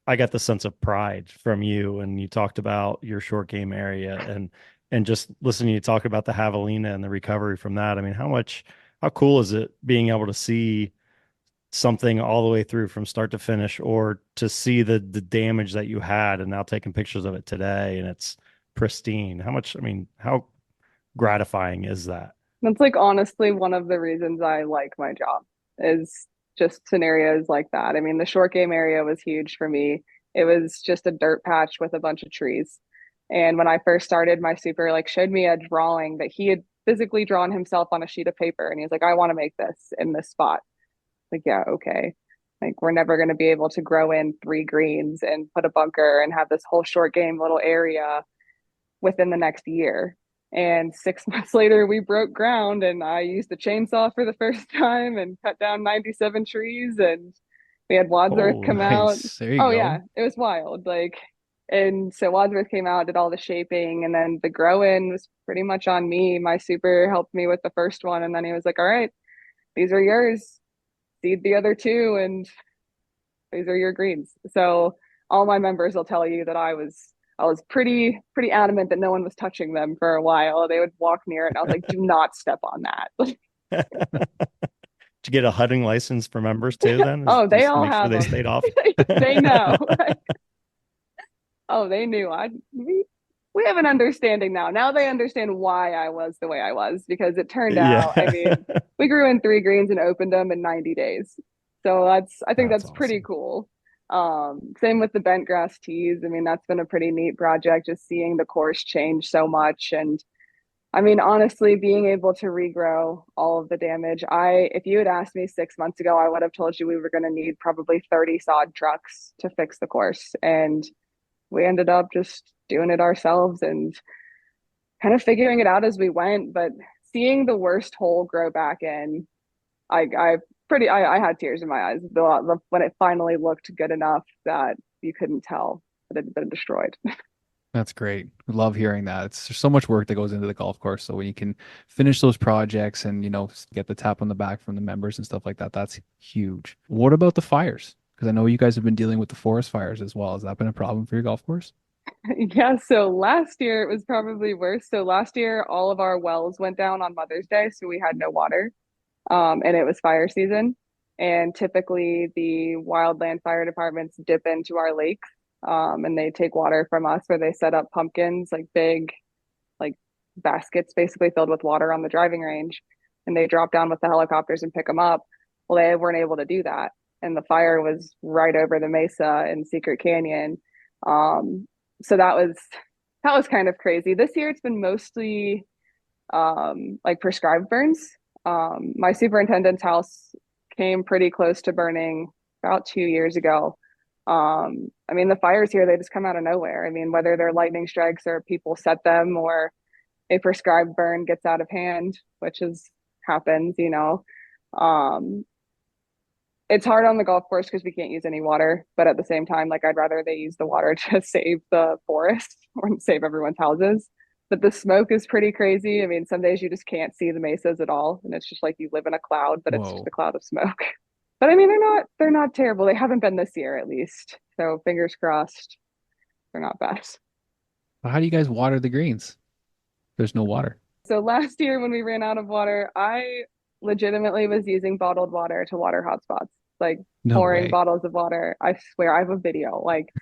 I got the sense of pride from you, and you talked about your short game area, and just listening to you talk about the javelina and the recovery from that. I mean, how cool is it being able to see something all the way through from start to finish, or to see the damage that you had and now taking pictures of it today and it's pristine? How gratifying is that? That's like honestly one of the reasons I like my job, is just scenarios like that. I mean, the short game area was huge for me. It was just a dirt patch with a bunch of trees. And when I first started, my super like showed me a drawing that he had physically drawn himself on a sheet of paper. And he was like, "I want to make this in this spot." Like, yeah, okay. Like, we're never going to be able to grow in 3 greens and put a bunker and have this whole short game little area within the next year. And 6 months later, we broke ground, and I used the chainsaw for the first time and cut down 97 trees. And we had Wadsworth Oh, come out. Nice. There you Oh, go. yeah, it was wild. Like, And so Wadsworth came out, did all the shaping, and then the grow-in was pretty much on me. My super helped me with the first one, and then he was like, "All right, these are yours. Seed the other two, and these are your greens." So all my members will tell you that I was pretty adamant that no one was touching them for a while. They would walk near it, and I was like, "Do not step on that." Did you get a hunting license for members too then? Oh, they Just all make sure have they them. stayed off. They know. Oh, they knew. We have an understanding now. Now they understand why I was the way I was, because it turned out, I Yeah. mean, we grew in 3 greens and opened them in 90 days. So I think That's that's pretty awesome. cool. Same with the bent grass teas. I mean, that's been a pretty neat project, just seeing the course change so much. And I mean, honestly, being able to regrow all of the damage. If you had asked me 6 months ago, I would have told you we were going to need probably 30 sod trucks to fix the course. And we ended up just doing it ourselves and kind of figuring it out as we went. But seeing the worst hole grow back in, I had tears in my eyes when it finally looked good enough that you couldn't tell that it had been destroyed. That's great. Love hearing that. There's so much work that goes into the golf course. So when you can finish those projects and, get the tap on the back from the members and stuff like that, that's huge. What about the fires? Because I know you guys have been dealing with the forest fires as well. Has that been a problem for your golf course? Yeah, so last year it was probably worse. So last year all of our wells went down on Mother's Day, so we had no water. And it was fire season. And typically the wildland fire departments dip into our lakes, and they take water from us, where they set up pumpkins, like big, like baskets basically filled with water on the driving range. And they drop down with the helicopters and pick them up. Well, they weren't able to do that. And the fire was right over the mesa in Secret Canyon. Um, so that was kind of crazy. This year it's been mostly like prescribed burns. My superintendent's house came pretty close to burning about 2 years ago. I mean, the fires here, they just come out of nowhere. I mean, whether they're lightning strikes or people set them, or a prescribed burn gets out of hand, which is happens. Um, it's hard on the golf course because we can't use any water, but at the same time, like, I'd rather they use the water to save the forest or save everyone's houses. But the smoke is pretty crazy. I mean, some days you just can't see the mesas at all, and it's just like you live in a cloud, but it's just Whoa. a cloud of smoke. But I mean, they're not terrible. They haven't been this year, at least. So fingers crossed, they're not bad. How do you guys water the greens? There's no water. So last year when we ran out of water, I legitimately was using bottled water to water hotspots, like No pouring way. bottles of water. I swear I have a video. Like,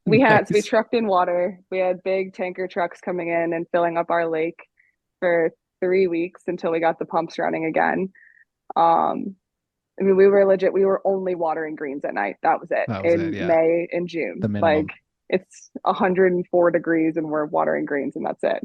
we Nice. trucked in water. We had big tanker trucks coming in and filling up our lake for 3 weeks until we got the pumps running again. Um, I mean, we were only watering greens at night. That was it That was it. in Yeah. May and The June. Like, minimum. it's 104 degrees and we're watering greens, and that's it.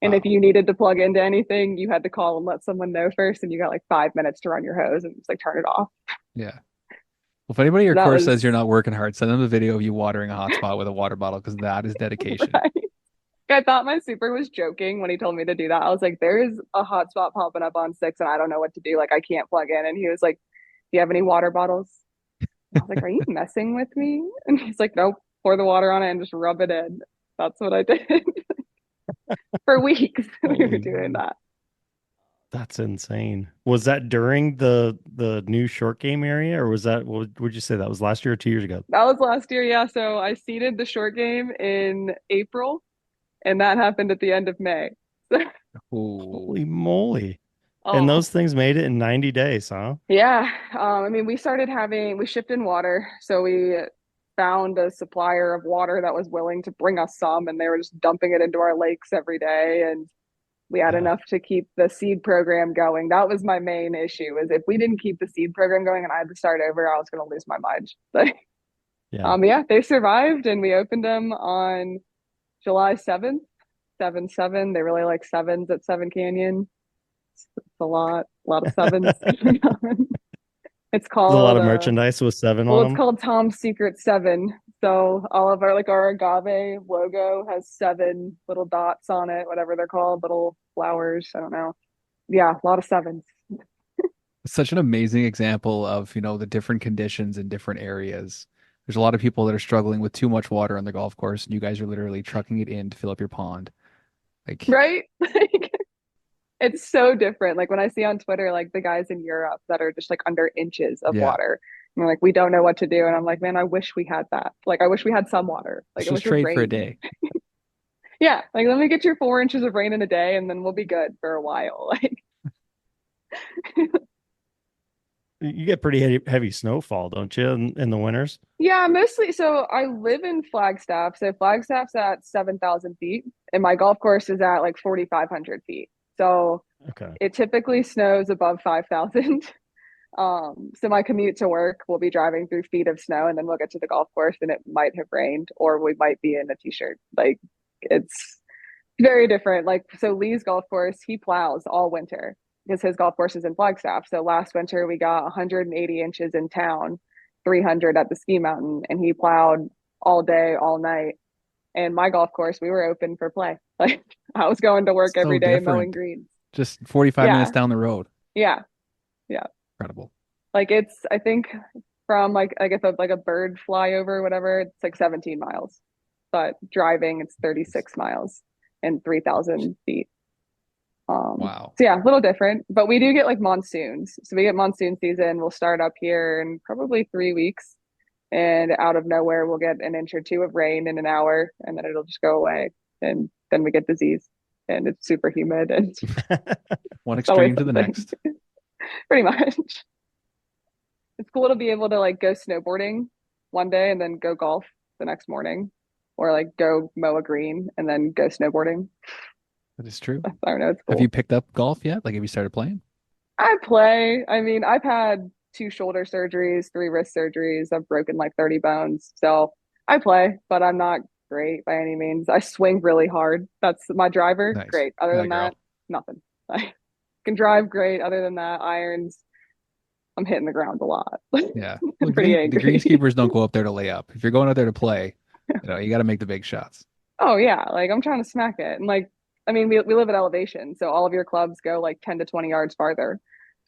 And if Wow. you needed to plug into anything, you had to call and let someone know first, and you got like 5 minutes to run your hose and just like turn it off. Yeah. Well, if anybody at your That course was says you're not working hard, send them a video of you watering a hotspot with a water bottle because that is dedication. right. I thought my super was joking when he told me to do that. I was like, there is a hotspot popping up on 6 and I don't know what to do. Like, I can't plug in. And he was like, do you have any water bottles? I was like, are you messing with me? And he's like, nope, pour the water on it and just rub it in. That's what I did. For weeks. We were Holy doing moly. that. That's insane. Was that during the new short game area, or was that, what would you say, that was last year or 2 years ago? That was last year. Yeah. So I seeded the short game in April, and that happened at the end of May. Oh, Holy moly. And Oh, those things made it in 90 days, huh? yeah. I mean, we shipped in water. So we found a supplier of water that was willing to bring us some, and they were just dumping it into our lakes every day. And we had Yeah. enough to keep the seed program going. That was my main issue, is if we didn't keep the seed program going and I had to start over, I was going to lose my mind. But Yeah. yeah, they survived, and we opened them on July 7th, 7-7. They really like sevens at Seven Canyon. It's a lot of sevens. It's There's a lot called of merchandise with seven well, on it's them. called Tom's Secret Seven. So all of our agave logo has 7 little dots on it, whatever they're called, little flowers. I don't know. Yeah, a lot of sevens. such an amazing example of, the different conditions in different areas. There's a lot of people that are struggling with too much water on the golf course, and you guys are literally trucking it in to fill up your pond. Like, Right? Like, it's so different. Like when I see on Twitter, like the guys in Europe that are just like under inches of yeah, water. And they're like, we don't know what to do. And I'm like, man, I wish we had that. Like, I wish we had some water. Like, let's I just wish it would trade for a rain. day. Yeah. Like, let me get your 4 inches of rain in a day and then we'll be good for a while. Like, You get pretty heavy snowfall, don't you, in the winters? yeah, mostly. So I live in Flagstaff. So Flagstaff's at 7,000 feet and my golf course is at like 4,500 feet. So Okay. it typically snows above 5,000. So my commute to work will be driving through feet of snow and then we'll get to the golf course and it might have rained or we might be in a t-shirt. Like it's very different. Like so Lee's golf course, he plows all winter because his golf course is in Flagstaff. So last winter we got 180 inches in town, 300 at the ski mountain, and he plowed all day, all night. And my golf course, we were open for play. Like I was going to work So every day mowing different. greens. Just 45 Yeah. minutes down the road. Yeah. Yeah. Incredible. Like it's, I think from like I guess like a bird flyover or whatever, it's like 17 miles. But driving it's 36 miles and 3,000 feet. Wow. So yeah, a little different. But we do get like monsoons. So we get monsoon season. We'll start up here in probably 3 weeks. And out of nowhere we'll get an inch or two of rain in an hour and then it'll just go away. And then we get disease. And it's super humid and One it's always extreme to the something. next. Pretty much. It's cool to be able to like go snowboarding one day and then go golf the next morning, or like go mow a green and then go snowboarding. That is true. I don't know. It's cool. Have you picked up golf yet? Like, have you started playing? I play. I mean, I've had 2 shoulder surgeries, 3 wrist surgeries. I've broken like 30 bones. So I play, but I'm not great by any means. I swing really hard. That's my driver. Nice. Great. Other Yeah, than girl. that, nothing. I can drive great. Other than that, irons, I'm hitting the ground a lot. Yeah. I'm Well, pretty the angry. greenskeepers don't go up there to lay up. If you're going out there to play, you got to make the big shots. Oh yeah, like I'm trying to smack it. And like I mean we live at elevation, so all of your clubs go like 10 to 20 yards farther.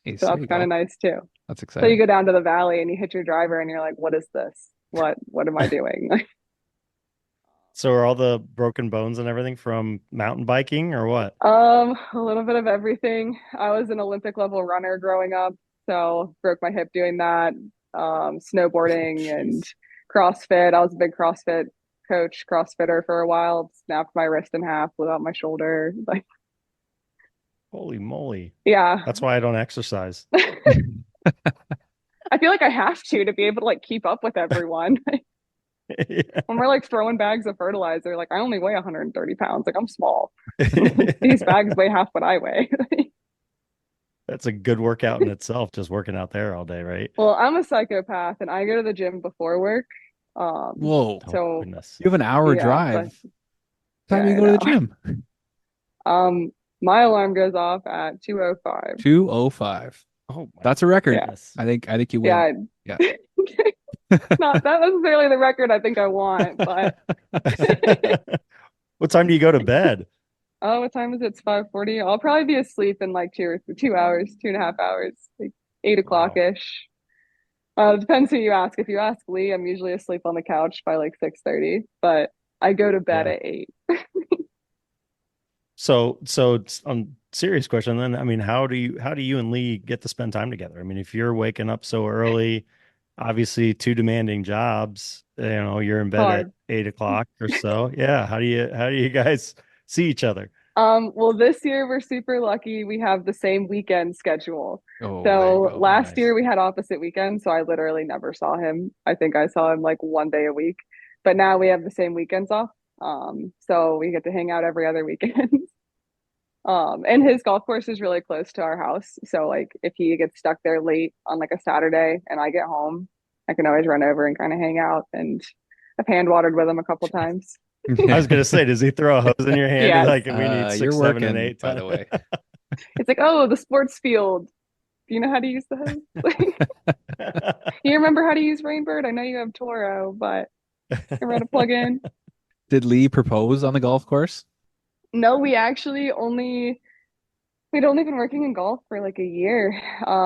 Hey, So there that's you kind go. of nice too. That's So you exciting. go down to the valley and you hit your driver and you're like, what is this? What am I doing? So are all the broken bones and everything from mountain biking or what? A little bit of everything. I was an Olympic level runner growing up, so broke my hip doing that. Snowboarding and CrossFit. I was a big CrossFit coach, CrossFitter for a while. Snapped my wrist in half, blew out my shoulder. Like, Holy moly. yeah. That's why I don't exercise. I feel like I have to be able to like keep up with everyone. Yeah. When we're like throwing bags of fertilizer, like I only weigh 130 pounds. Like I'm small. These bags weigh half what I weigh. That's a good workout in itself, just working out there all day, right? Well, I'm a psychopath and I go to the gym before work. Whoa. Oh, So goodness. You have an hour yeah, drive. but Time yeah, you I go to the know. gym. My alarm goes off at 2:05. 2:05. Oh my That's a record. Yeah. goodness. I think you win. Yeah. Yeah. Not that necessarily the record I think I want, but What time do you go to bed? oh, what time is it? It's 5:40. I'll probably be asleep in like 2 hours, 2.5 hours, like 8 o'clock ish. Depends who you ask. If you ask Lee, I'm usually asleep on the couch by like 6:30, but I go to bed Yeah. at 8. So it's serious question then. I mean, how do you and Lee get to spend time together? I mean, if you're waking up so early, obviously 2 demanding jobs, you're in bed Hard. at 8 o'clock or so. Yeah. How do you guys see each other? Well, this year we're super lucky. We have the same weekend schedule. Oh, there you So go. last Nice. year we had opposite weekends, so I literally never saw him. I think I saw him like one day a week. But now we have the same weekends off. So we get to hang out every other weekend. And his golf course is really close to our house. So like if he gets stuck there late on like a Saturday and I get home, I can always run over and kind of hang out. And I've hand watered with him a couple times. I was gonna say, does he throw a hose in your hand? Yes. Like, we need 6, You're 7, and working, 8. by the way. It's like, oh, the sports field. Do you know how to use the hose? You remember how to use Rainbird? I know you have Toro, but remember how to plug in? Did Lee propose on the golf course? No, we actually only We'd only been working in golf for like a year.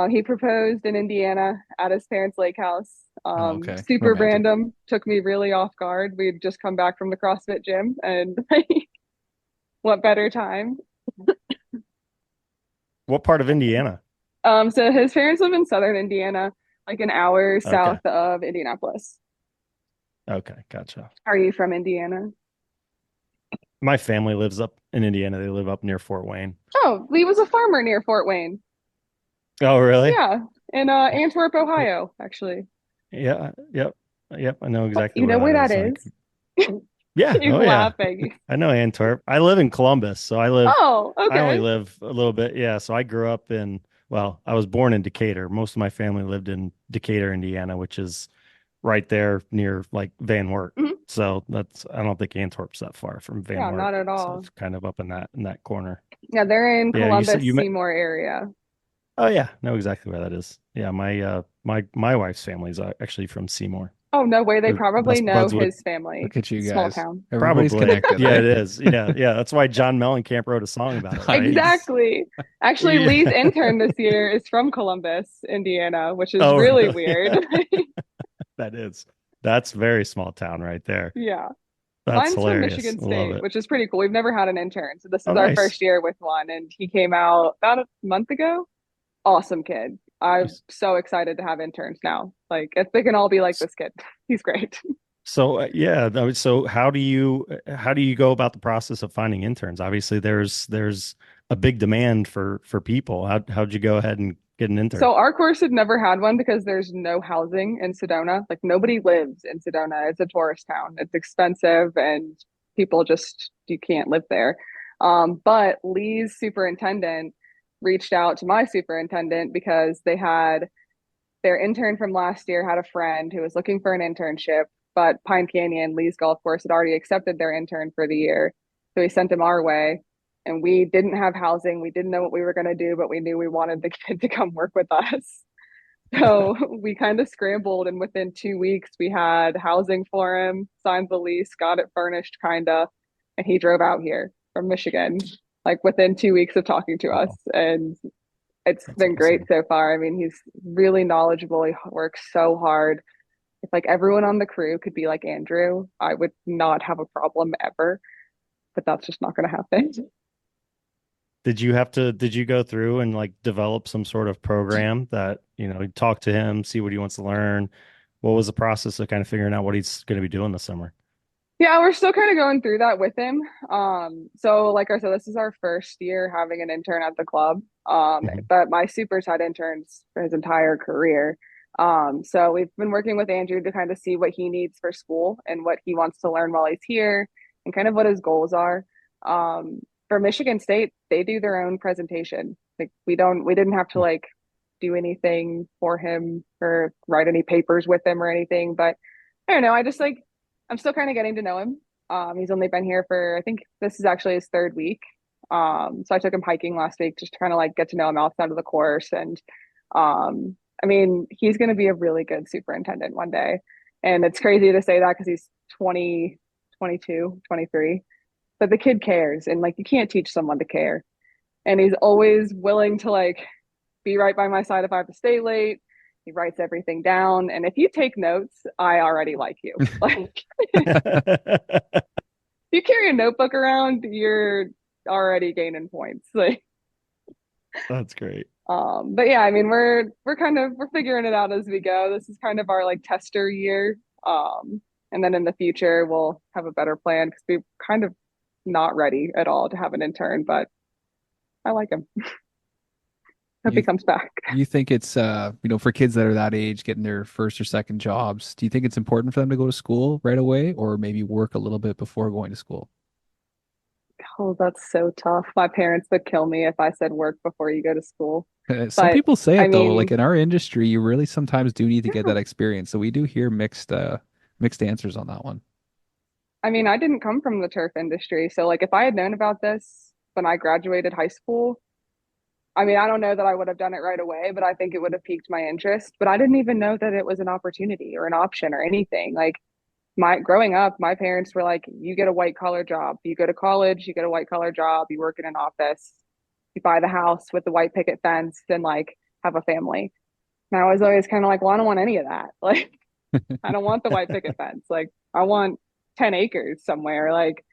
He proposed in Indiana at his parents' lake house. Oh, okay. Super Romantic. random, took me really off guard. We'd just come back from the CrossFit gym and like, what better time? What part of Indiana? So his parents live in southern Indiana, like an hour Okay. south of Indianapolis. Okay, gotcha. Are you from Indiana? My family lives up in Indiana. They live up near Fort Wayne. Oh, Lee was a farmer near Fort Wayne. Oh, really? Yeah, in Antwerp, Ohio, actually. Yeah, yep. Yep, I know exactly You where know where that that is. is? Yeah, He's oh yeah. laughing. I know Antwerp. I live in Columbus, so Oh, I only okay. live a little bit. Yeah, so I grew up well, I was born in Decatur. Most of my family lived in Decatur, Indiana, which is right there near like Van Wert. Mhm. So I don't think Antwerp's that far from Van Yeah, Wert. not at So all. it's kind of up in that corner. Yeah, they're in Yeah, you said Columbus, you met. Seymour area. Oh yeah, know exactly where that is. Yeah, my wife's family is actually from Seymour. Oh, no way. They They're probably best know buds with his family. Look at you Small guys. town. Everybody's probably. connected, Yeah, eh? it is. Yeah, yeah. That's why John Mellencamp wrote a song about it, right? Nice. Exactly. Actually, Yeah. Lee's intern this year is from Columbus, Indiana, which is Oh, really really? weird. That is. That's very small town right there. Yeah. That's Mine's from hilarious. Michigan I love State, it. which is pretty cool. We've never had an intern. So this Oh, is our nice. first year with one, and he came out about a month ago. Awesome kid. I'm He's- so excited to have interns now. Like, if they can all be like this kid, he's great. So yeah, so how do you go about the process of finding interns? Obviously, there's a big demand for people. How'd you go ahead and get an intern? So our course had never had one because there's no housing in Sedona. Like nobody lives in Sedona. It's a tourist town. It's expensive and people just you can't live there. But Lee's superintendent reached out to my superintendent because they had their intern from last year had a friend who was looking for an internship, but Pine Canyon, Lee's golf course, had already accepted their intern for the year. So he sent him our way. And we didn't have housing. We didn't know what we were going to do, but we knew we wanted the kid to come work with us. So we kind of scrambled, and within 2 weeks, we had housing for him, signed the lease, got it furnished, kind of, and he drove out here from Michigan, like within 2 weeks of talking to us. Wow, And it's that's been great awesome. so far. I mean, he's really knowledgeable. He works so hard. If like everyone on the crew could be like Andrew, I would not have a problem ever, but that's just not going to happen. Did you go through and like develop some sort of program that, talk to him, see what he wants to learn? What was the process of kind of figuring out what he's going to be doing this summer? Yeah, we're still kind of going through that with him. So like I said, this is our first year having an intern at the club. Mhm. But my super's had interns for his entire career. So we've been working with Andrew to kind of see what he needs for school and what he wants to learn while he's here and kind of what his goals are. For Michigan State, they do their own presentation. Like we didn't have to like do anything for him or write any papers with him or anything, but I don't know. I just like I'm still kind of getting to know him. He's only been here for, I think this is actually his third week. So I took him hiking last week just to kind of like get to know him outside of the course. And I mean, he's going to be a really good superintendent one day. And it's crazy to say that because he's 20, 22, 23. But the kid cares. And like, you can't teach someone to care. And he's always willing to like be right by my side if I have to stay late. He writes everything down. And if you take notes, I already like you. Like, you carry a notebook around, you're already gaining points. Like, That's great. but yeah, I mean, we're figuring it out as we go. This is kind of our like tester year. And then in the future, we'll have a better plan because we're kind of not ready at all to have an intern, but I like him. Hope he You comes back. you think it's for kids that are that age getting their first or second jobs, do you think it's important for them to go to school right away or maybe work a little bit before going to school? Oh, that's so tough. My parents would kill me if I said work before you go to school. Some But people say I it though, like mean, in our industry, you really sometimes do need to get yeah, that experience. So we do hear mixed answers on that one. I mean, I didn't come from the turf industry. So like if I had known about this when I graduated high school, I mean, I don't know that I would have done it right away, but I think it would have piqued my interest. But I didn't even know that it was an opportunity or an option or anything. Like my growing up, my parents were like, you get a white collar job. You go to college, you get a white collar job, you work in an office. buy the house with the white picket fence and like have a family. And I was always kind of like, well, I don't want any of that. Like, I don't want the white picket fence. Like, I want 10 acres somewhere. Like,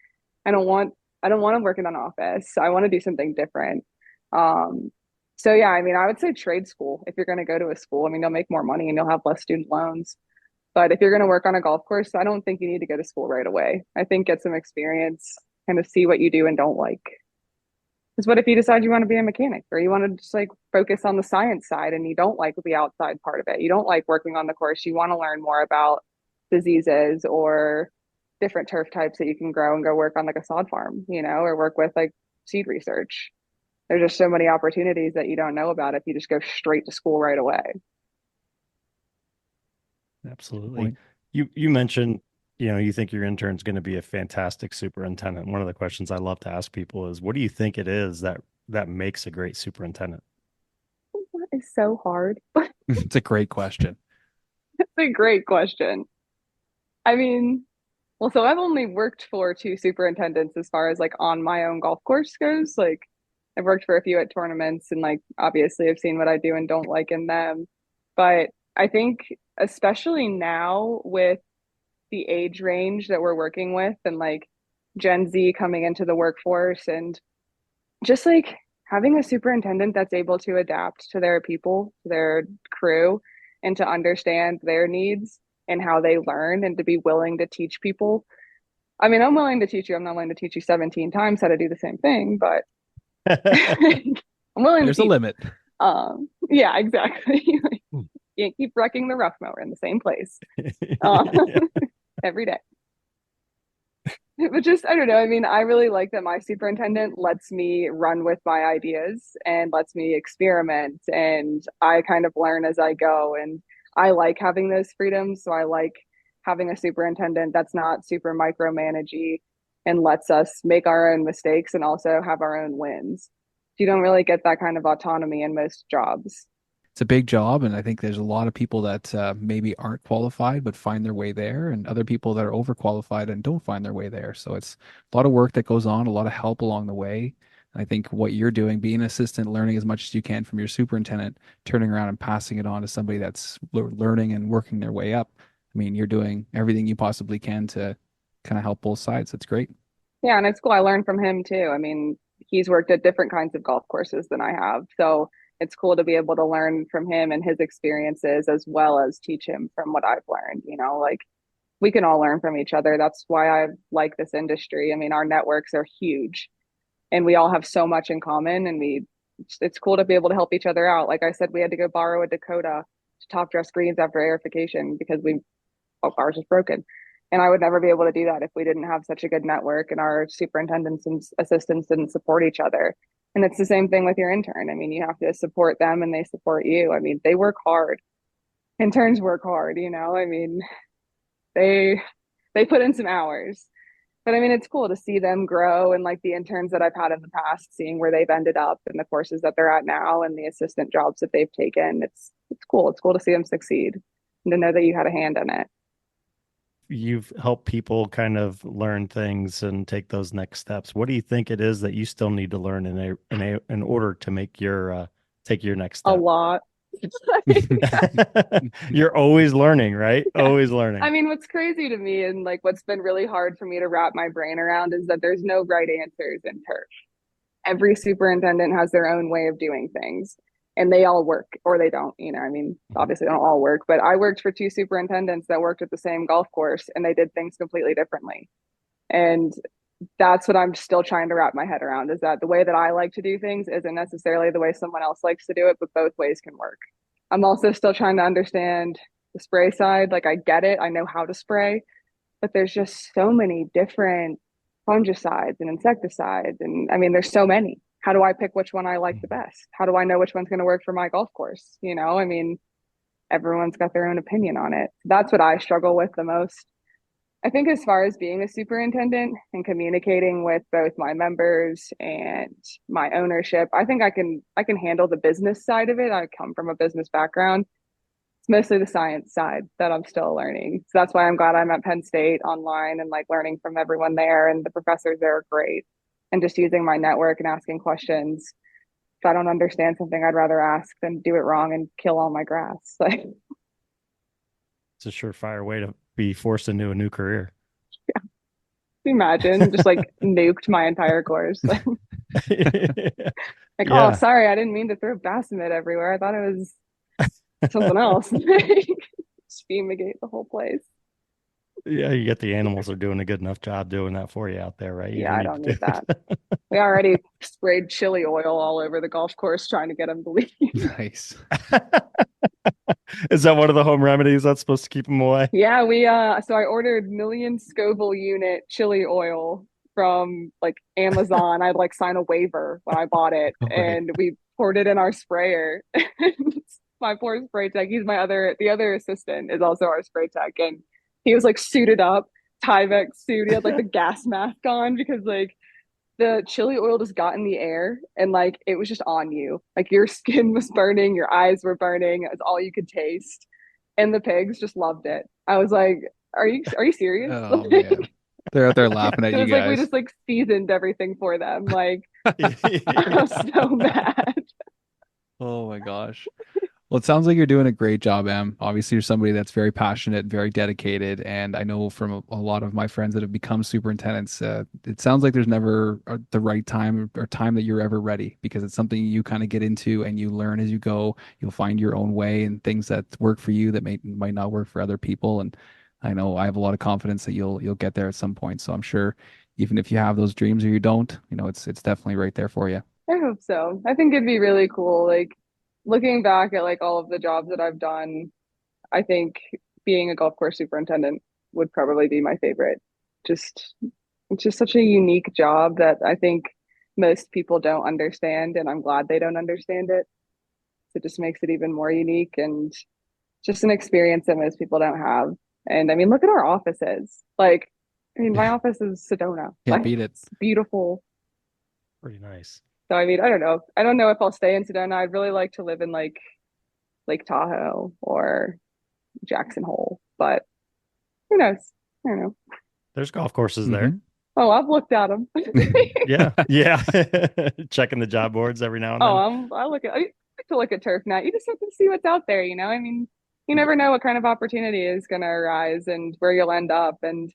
I don't want I don't want to work in an office. I want to do something different. Um, so yeah, I mean, I would say trade school if you're going to go to a school. I mean, you'll make more money and you'll have less student loans. But if you're going to work on a golf course, I don't think you need to go to school right away. I think get some experience, kind of see what you do and don't like. Because what if you decide you want to be a mechanic or you want to just like focus on the science side and you don't like the outside part of it? You don't like working on the course. You want to learn more about diseases or different turf types that you can grow and go work on like a sod farm, or work with like seed research. There's just so many opportunities that you don't know about if you just go straight to school right away. Absolutely. You mentioned, you think your intern's going to be a fantastic superintendent. One of the questions I love to ask people is, what do you think it is that makes a great superintendent? That is so hard. It's a great question. It's a great question. I mean, well, so I've only worked for two superintendents as far as like on my own golf course goes. Like I've worked for a few at tournaments and like obviously I've seen what I do and don't like in them. But I think especially now with the age range that we're working with and like Gen Z coming into the workforce and just like having a superintendent that's able to adapt to their people, to their crew, and to understand their needs and how they learn and to be willing to teach people. I mean, I'm willing to teach you. I'm not willing to teach you 17 times how to do the same thing, but I'm willing There's to a teach. limit. Yeah, exactly. You can't keep wrecking the rough mower in the same place every day. But just, I don't know. I mean, I really like that my superintendent lets me run with my ideas and lets me experiment, and I kind of learn as I go. And I like having those freedoms. So I like having a superintendent that's not super micromanagey and lets us make our own mistakes and also have our own wins. You don't really get that kind of autonomy in most jobs. It's a big job, and I think there's a lot of people that maybe aren't qualified but find their way there, and other people that are overqualified and don't find their way there. So it's a lot of work that goes on, a lot of help along the way. And I think what you're doing, being an assistant, learning as much as you can from your superintendent, turning around and passing it on to somebody that's learning and working their way up. I mean, you're doing everything you possibly can to kind of help both sides. That's great. Yeah, and it's cool. I learned from him too. I mean, he's worked at different kinds of golf courses than I have. So it's cool to be able to learn from him and his experiences as well as teach him from what I've learned. Like we can all learn from each other. That's why I like this industry. I mean, our networks are huge and we all have so much in common and it's cool to be able to help each other out. Like I said, we had to go borrow a Dakota to top dress greens after aerification because ours was broken. And I would never be able to do that if we didn't have such a good network and our superintendents and assistants didn't support each other. And it's the same thing with your intern. I mean, you have to support them and they support you. I mean, they work hard. Interns work hard, I mean, they put in some hours. But I mean, it's cool to see them grow and like the interns that I've had in the past, seeing where they've ended up and the courses that they're at now and the assistant jobs that they've taken. It's cool. It's cool to see them succeed and to know that you had a hand in it. You've helped people kind of learn things and take those next steps. What do you think it is that you still need to learn in order to make your take your next step? A lot. You're always learning, right? Yeah. Always learning. I mean, what's crazy to me and like what's been really hard for me to wrap my brain around is that there's no right answers in turf. Every superintendent has their own way of doing things and they all work or they don't, I mean, obviously they don't all work, but I worked for two superintendents that worked at the same golf course and they did things completely differently. And that's what I'm still trying to wrap my head around is that the way that I like to do things isn't necessarily the way someone else likes to do it, but both ways can work. I'm also still trying to understand the spray side. Like I get it. I know how to spray, but there's just so many different fungicides and insecticides. And I mean, there's so many. How do I pick which one I like the best? How do I know which one's going to work for my golf course? I mean, everyone's got their own opinion on it. That's what I struggle with the most. I think as far as being a superintendent and communicating with both my members and my ownership, I think I can handle the business side of it. I come from a business background. It's mostly the science side that I'm still learning. So that's why I'm glad I'm at Penn State online and like learning from everyone there, and the professors there are great. And just using my network and asking questions if I don't understand something, I'd rather ask than do it wrong and kill all my grass. Like, It's a surefire way to be forced into a new career. imagine just like nuked my entire course. Like, oh, Yeah. sorry, I didn't mean to throw bassinet everywhere. I thought it was something else. Just fumigate the whole place. Yeah, you get the animals are doing a good enough job doing that for you out there, right? You Yeah, don't I need don't to need that. We already sprayed chili oil all over the golf course trying to get them to leave. Nice. Is that one of the home remedies that's supposed to keep them away? Yeah, so I ordered million Scoville unit chili oil from like Amazon. I'd like sign a waiver when I bought it, Oh, right. and we poured it in our sprayer. My poor spray tech, the other assistant is also our spray tech, and he was like suited up, Tyvek suit. He had like the gas mask on because like the chili oil just got in the air and like it was just on you. Like your skin was burning, your eyes were burning. It was all you could taste. And the pigs just loved it. I was like, are you serious? Oh man. They're out there laughing at It you was like we guys. just like seasoned everything for them. Like I was Yeah. so mad. Oh my gosh. Well, it sounds like you're doing a great job, Em. Obviously, you're somebody that's very passionate, very dedicated, and I know from a lot of my friends that have become superintendents, it sounds like there's never the right time or time that you're ever ready because it's something you kind of get into and you learn as you go. You'll find your own way and things that work for you that might not work for other people. And I know I have a lot of confidence that you'll get there at some point. So I'm sure even if you have those dreams or you don't, it's definitely right there for you. I hope so. I think it'd be really cool. Like looking back at like all of the jobs that I've done, I think being a golf course superintendent would probably be my favorite. Just it's just such a unique job that I think most people don't understand, and I'm glad they don't understand it. It just makes it even more unique and just an experience that most people don't have. And I mean, look at our offices. Like, I mean, my Yeah, office is Sedona. can't Like, beat it. it's beautiful. Pretty nice. So I mean, I don't know. I don't know if I'll stay in Sedona. I'd really like to live in like Lake Tahoe or Jackson Hole, but who knows? I don't know. There's golf courses there. Mhm. Oh, I've looked at them. Yeah. Yeah. Checking the job boards every now and Oh, then. I like to look at TurfNet. You just have to see what's out there, you know? I mean, you never know what kind of opportunity is going to arise and where you'll end up. And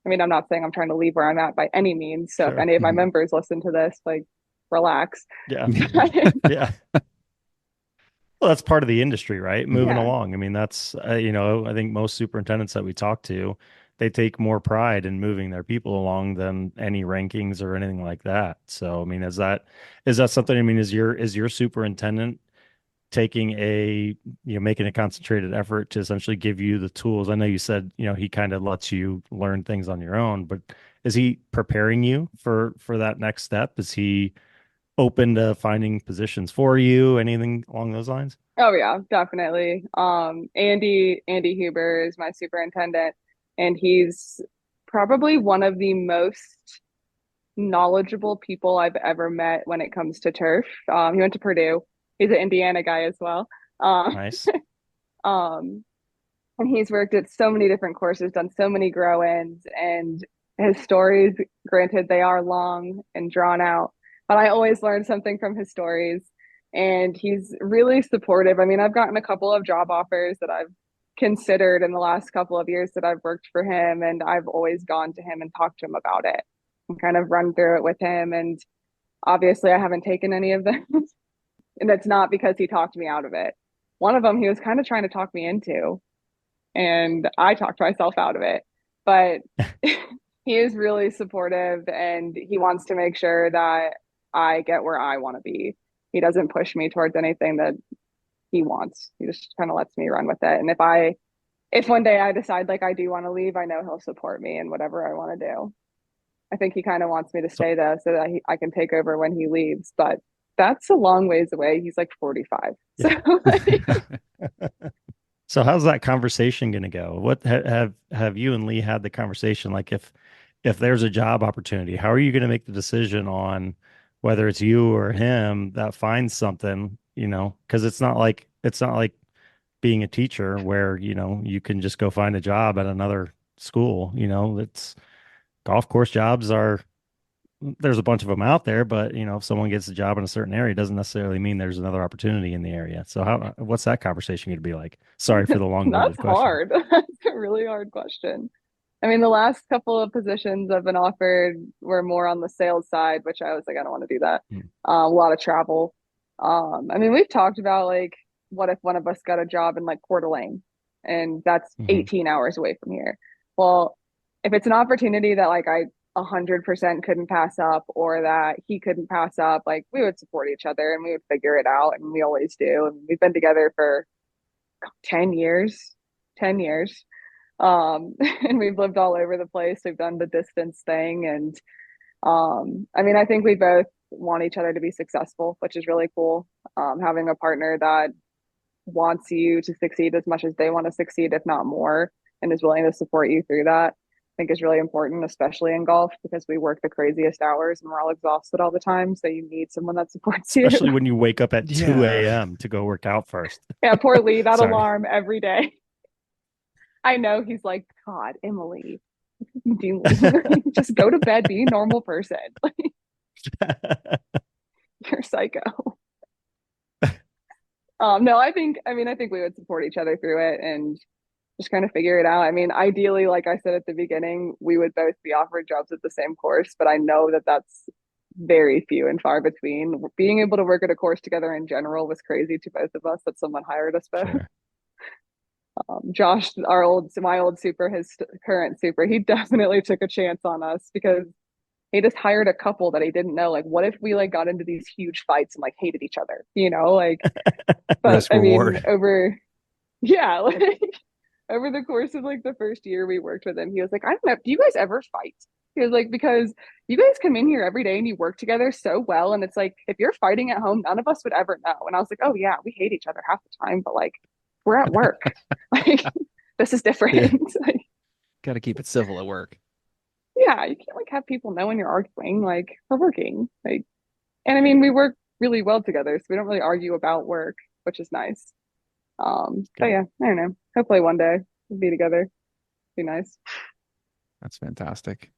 I mean, I'm not saying I'm trying to leave where I'm at by any means. So if Sure. any of my Mhm. members listen to this, like, relax. Yeah. Yeah. Well, that's part of the industry, right? Moving Yeah. along. I mean, that's, I think most superintendents that we talk to, they take more pride in moving their people along than any rankings or anything like that. So, I mean, is that something, I mean, is your superintendent taking making a concentrated effort to essentially give you the tools? I know you said, he kind of lets you learn things on your own, but is he preparing you for that next step? Is he open to finding positions for you? Anything along those lines? Oh yeah, definitely. Andy Huber is my superintendent, and he's probably one of the most knowledgeable people I've ever met when it comes to turf. He went to Purdue. He's an Indiana guy as well. Um, Nice. um, and he's worked at so many different courses, done so many grow-ins, and his stories, granted, they are long and drawn out, but I always learn something from his stories. And he's really supportive. I mean, I've gotten a couple of job offers that I've considered in the last couple of years that I've worked for him, and I've always gone to him and talked to him about it and kind of run through it with him. And obviously, I haven't taken any of them, and that's not because he talked me out of it. One of them he was kind of trying to talk me into, and I talked myself out of it. But he is really supportive and he wants to make sure that I get where I want to be. He doesn't push me towards anything that he wants. He just kind of lets me run with it. And if one day I decide like I do want to leave, I know he'll support me in whatever I want to do. I think he kind of wants me to So, stay though so that I can take over when he leaves, but that's a long ways away. He's like 45. So yeah. So how's that conversation going to go? What have you and Lee had the conversation? Like if there's a job opportunity, how are you going to make the decision on whether it's you or him that finds something, because it's not like being a teacher where, you can just go find a job at another school. It's golf course jobs are there's a bunch of them out there, but you know, if someone gets a job in a certain area, it doesn't necessarily mean there's another opportunity in the area. So what's that conversation going to be like? Sorry for the long-winded That's question. hard. That's a really hard question. I mean, the last couple of positions I've been offered were more on the sales side, which I was like, I don't want to do that. Hmm. A lot of travel. I mean, we've talked about like, what if one of us got a job in like Coeur d'Alene, and that's Mhm. 18 hours away from here? Well, if it's an opportunity that like I 100% couldn't pass up, or that he couldn't pass up, like we would support each other and we would figure it out, and we always do. And we've been together for 10 years, 10 years. And we've lived all over the place. We've done the distance thing. And I mean, I think we both want each other to be successful, which is really cool. Having a partner that wants you to succeed as much as they want to succeed, if not more, and is willing to support you through that, I think is really important, especially in golf, because we work the craziest hours and we're all exhausted all the time. So you need someone that supports you. Especially when you wake up at 2 Yeah. a.m. to go work out first. Yeah, poor Lee, that Sorry. alarm every day. I know he's like, God, Emily, do you just go to bed, be a normal person. You're psycho. No, I think we would support each other through it and just kind of figure it out. I mean, ideally, like I said at the beginning, we would both be offered jobs at the same course, but I know that that's very few and far between. Being able to work at a course together in general was crazy to both of us, that someone hired us both. Sure. Josh, my old super, his current super, he definitely took a chance on us because he just hired a couple that he didn't know. Like, what if we like got into these huge fights and like hated each other, like, but Risk I mean, reward. yeah, like over the course of like the first year we worked with him, he was like, I don't know, do you guys ever fight? He was like, because you guys come in here every day and you work together so well. And it's like, if you're fighting at home, none of us would ever know. And I was like, oh yeah, we hate each other half the time, but like, we're at work. Like, this is different. Yeah. Like, Got to keep it civil at work. yeah, you can't like have people know when you're arguing. Like, we're working. Like, and I mean, we work really well together, so we don't really argue about work, which is nice. But yeah, I don't know. Hopefully one day we'll be together. Be nice. That's fantastic.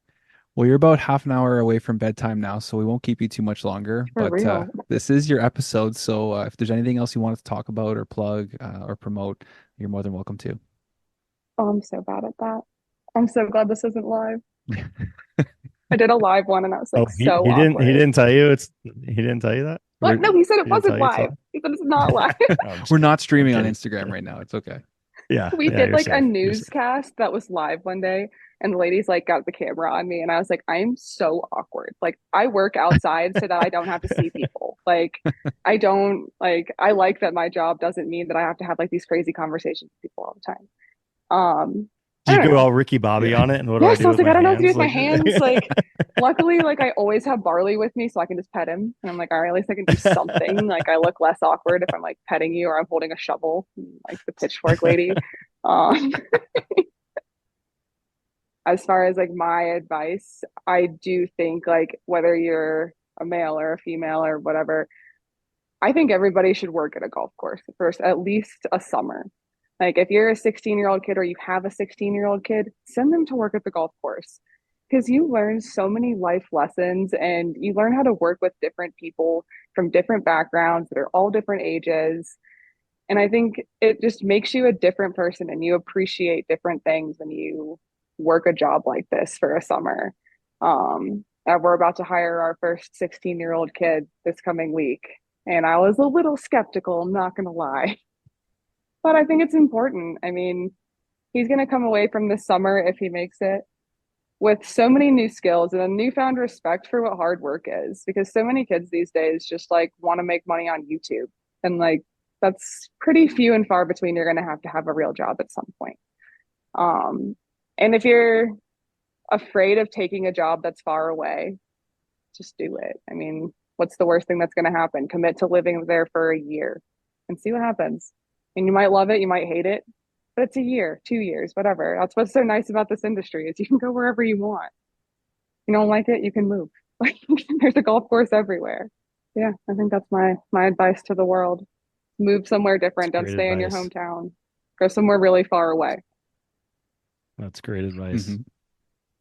Well, you're about half an hour away from bedtime now, so we won't keep you too much longer. For But real. this is your episode, so if there's anything else you want to talk about or plug or promote, you're more than welcome to. Oh, I'm so bad at that. I'm so glad this isn't live. I did a live one and I was like he so didn't awkward. he didn't tell you he didn't tell you that? What? No, he said it He didn't wasn't tell you it's live. He said it's not live. Oh, I'm just We're kidding. not streaming on kidding. Instagram right now. It's okay. Yeah. We yeah, did you're like a safe. You're safe. newscast that was live one day, and the ladies like got the camera on me, and I was like, I'm so awkward. Like, I work outside so that I don't have to see people. Like, I don't like. I like that my job doesn't mean that I have to have like these crazy conversations with people all the time. I Did you don't go know. all Ricky Bobby Yeah. on it? And what do I Yes, do I was with like, I my don't know what to do with hands? my hands. Like, luckily, like I always have Barley with me, so I can just pet him. And I'm like, all right, at least I can do something. Like, I look less awkward if I'm like petting you or I'm holding a shovel, like the pitchfork lady. Um, as far as like my advice, I do think like whether you're a male or a female or whatever, I think everybody should work at a golf course for at least a summer. Like if you're a 16-year-old kid or you have a 16-year-old kid, send them to work at the golf course because you learn so many life lessons and you learn how to work with different people from different backgrounds that are all different ages. And I think it just makes you a different person and you appreciate different things when you work a job like this for a summer. We're about to hire our first 16-year-old kid this coming week. And I was a little skeptical, I'm not going to lie. But I think it's important. I mean, he's going to come away from this summer, if he makes it, with so many new skills and a newfound respect for what hard work is. Because so many kids these days just like want to make money on YouTube. And like, that's pretty few and far between. You're going to have a real job at some point. And if you're afraid of taking a job that's far away, just do it. I mean, what's the worst thing that's going to happen? Commit to living there for a year and see what happens. And you might love it, you might hate it, but it's a year, 2 years, whatever. That's what's so nice about this industry is you can go wherever you want. You don't like it, you can move. Like there's a golf course everywhere. Yeah, I think that's my advice to the world. Move somewhere different. That's Don't great stay in your advice. hometown. Go somewhere really far away. That's great advice. Mhm.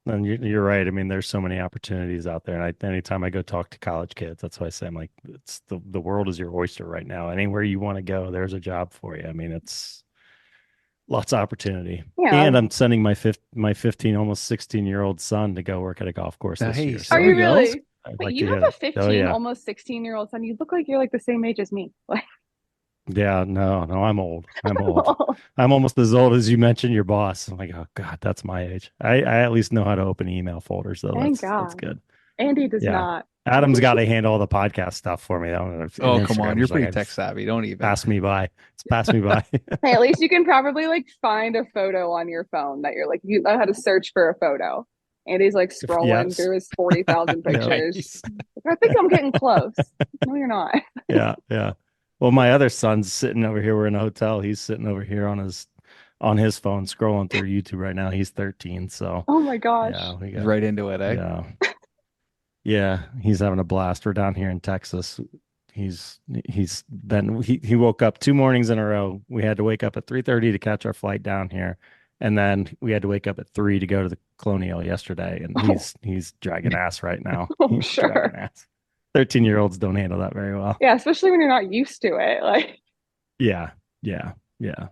And you're right. I mean, there's so many opportunities out there. And anytime I go talk to college kids, that's why I say I'm like, it's the world is your oyster right now. Anywhere you want to go, there's a job for you. I mean, it's lots of opportunity. Yeah. And I'm sending my 15, almost 16-year-old son to go work at a golf course this year. Nice. So Are There you we go. really? I'd Wait, like you to have hear a that. 15, Oh yeah. almost 16-year-old son. You look like you're like the same age as me. Like, Yeah, no, I'm old. I'm old. I'm almost as old as you mentioned your boss. I'm like, oh God, that's my age. I at least know how to open email folders though. thank That's God. good. Andy does Yeah. not. Adam's got to handle all the podcast stuff for me though. And Oh, come on. Instagram You're is like, pretty tech savvy. Don't even. pass me by. It's pass me by. Hey, at least you can probably like find a photo on your phone that you're like, you know how to search for a photo. Andy's like scrolling Yes. through his 40,000 Yeah. pictures. I think I'm getting close. No, you're not. Yeah, yeah. Well, my other son's sitting over here. We're in a hotel. He's sitting over here on his phone scrolling through YouTube right now. He's 13, so Oh my gosh. yeah, we He's got right into it, eh? yeah. Yeah, he's having a blast. We're down here in Texas. He woke up 2 mornings in a row. We had to wake up at 3:30 to catch our flight down here. And then we had to wake up at 3 to go to the Colonial yesterday. And he's dragging ass right now. Oh, He's sure. dragging ass. 13-year-olds don't handle that very well. Yeah, especially when you're not used to it. Like, Yeah.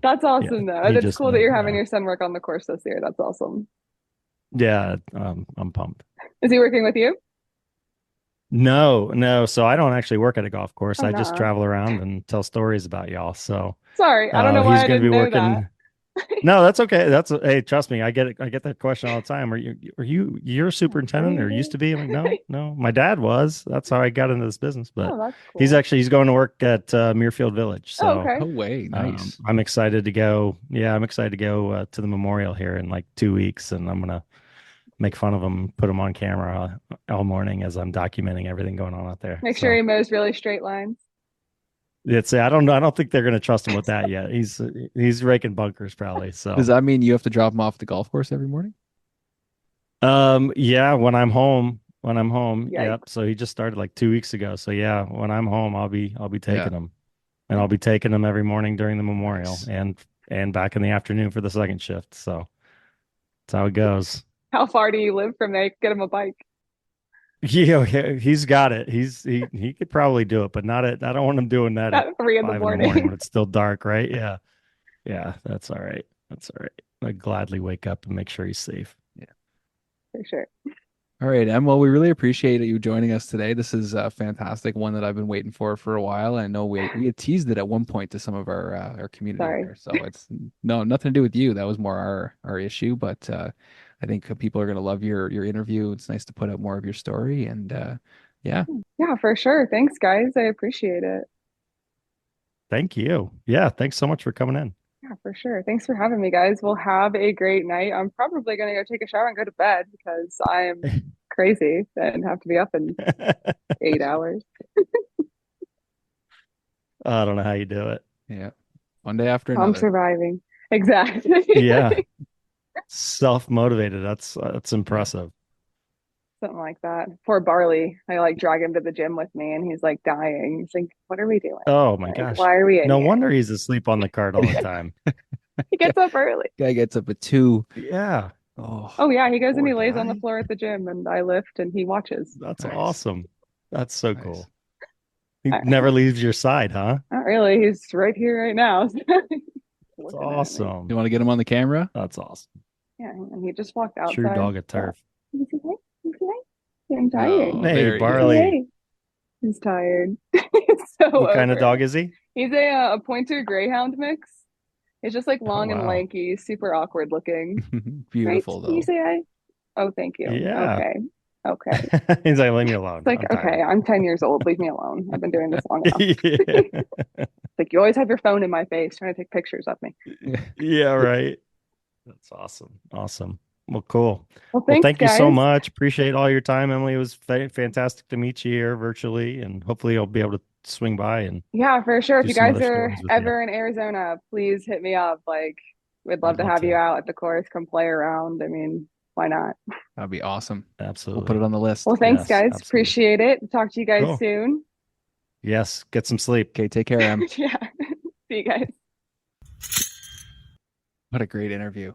that's awesome though. he That's just cool that you're knows having now. your son work on the course this year. That's awesome. Yeah, I'm pumped. Is he working with you? No. So I don't actually work at a golf course. Oh, I just no. travel around and tell stories about y'all. So Sorry, I don't know why he's I going to didn't be know working. that. No, that's okay. Hey, trust me, I get it. I get that question all the time. You're a superintendent or used to be? I'm like, no. My dad was. That's how I got into this business. But Oh, that's cool. he's going to work at Muirfield Village. So Oh, okay. No way. Nice. I'm excited to go. Yeah, I'm excited to go to the memorial here in like 2 weeks, and I'm gonna make fun of him, put him on camera all morning as I'm documenting everything going on out there. Make So sure he mows really straight lines. I don't know. I don't think they're gonna trust him with that yet. He's raking bunkers probably. So Does that mean you have to drop him off at the golf course every morning? yeah, when I'm home. Yikes. Yep. So he just started like 2 weeks ago. So yeah, when I'm home, I'll be taking him. And I'll be taking him every morning during the memorial and back in the afternoon for the second shift. So that's how it goes. How far do you live from there? Get him a bike. Yeah, he's got it. He could probably do it, but not at. I don't want him doing that at At 3 in the 5 in the morning. morning when it's still dark, right? Yeah. That's all right. I gladly wake up and make sure he's safe. For sure. All right, Em. Well, we really appreciate you joining us today. This is a fantastic one that I've been waiting for a while. I know we had teased it at one point to some of our community Sorry. there, so it's nothing to do with you. That was more our issue, but I think people are going to love your interview. It's nice to put out more of your story, and yeah. Yeah, for sure. Thanks, guys. I appreciate it. Thank you. Yeah, thanks so much for coming in. Yeah, for sure. Thanks for having me, guys. We'll have a great night. I'm probably going to go take a shower and go to bed because I'm crazy and have to be up in 8 hours. I don't know how you do it. Yeah. One day after I'm another. surviving. Exactly. Yeah. Self-motivated. That's impressive. Something like that. Poor Barley. I like drag him to the gym with me and he's like dying. He's like, what are we doing? Oh my Like, gosh. why are we in No here? wonder he's asleep on the cart all the time. He gets up early. Guy gets up at 2. Yeah. Oh yeah, he goes and Poor he lays on the guy. floor at the gym and I lift and he watches. That's Nice. awesome. That's so Nice. cool. He never leaves your side, huh? Not really. He's right here right now. That's Looking at me. awesome. You want to get him on the camera? That's awesome. Yeah, and he just walked outside. True dog of turf. Is he right? Is he right? I'm tired. Oh, Hey, there he Barley. is. Hey. He's tired. He's so What kind of over dog it. is he? He's a pointer greyhound mix. He's just like long and wow. lanky, super awkward looking. Beautiful Right? Can you though. say I? Oh, thank you. Yeah. Okay. He's like, leave me alone. It's like, I'm okay, tired. I'm 10 years old. Leave me alone. I've been doing this long enough. Yeah. Like, you always have your phone in my face trying to take pictures of me. Yeah, right. That's awesome. Awesome. Well, cool. Well, Well, thanks, thank you so guys. much. Appreciate all your time, Emily. It was fantastic to meet you here virtually, and hopefully I'll be able to swing by and Yeah, for sure. If do you some guys other are stories with you. ever in Arizona, please hit me up. Like, we'd love I'd to love have you to. out at the course. Come play around. I mean, why not? That'd be awesome. We'll Absolutely. put it on the list. Well, thanks, Yes, guys. absolutely. Appreciate it. Talk to you guys Cool. soon. Yes. Get some sleep. Okay, take care, Em. Yeah. See you guys. What a great interview.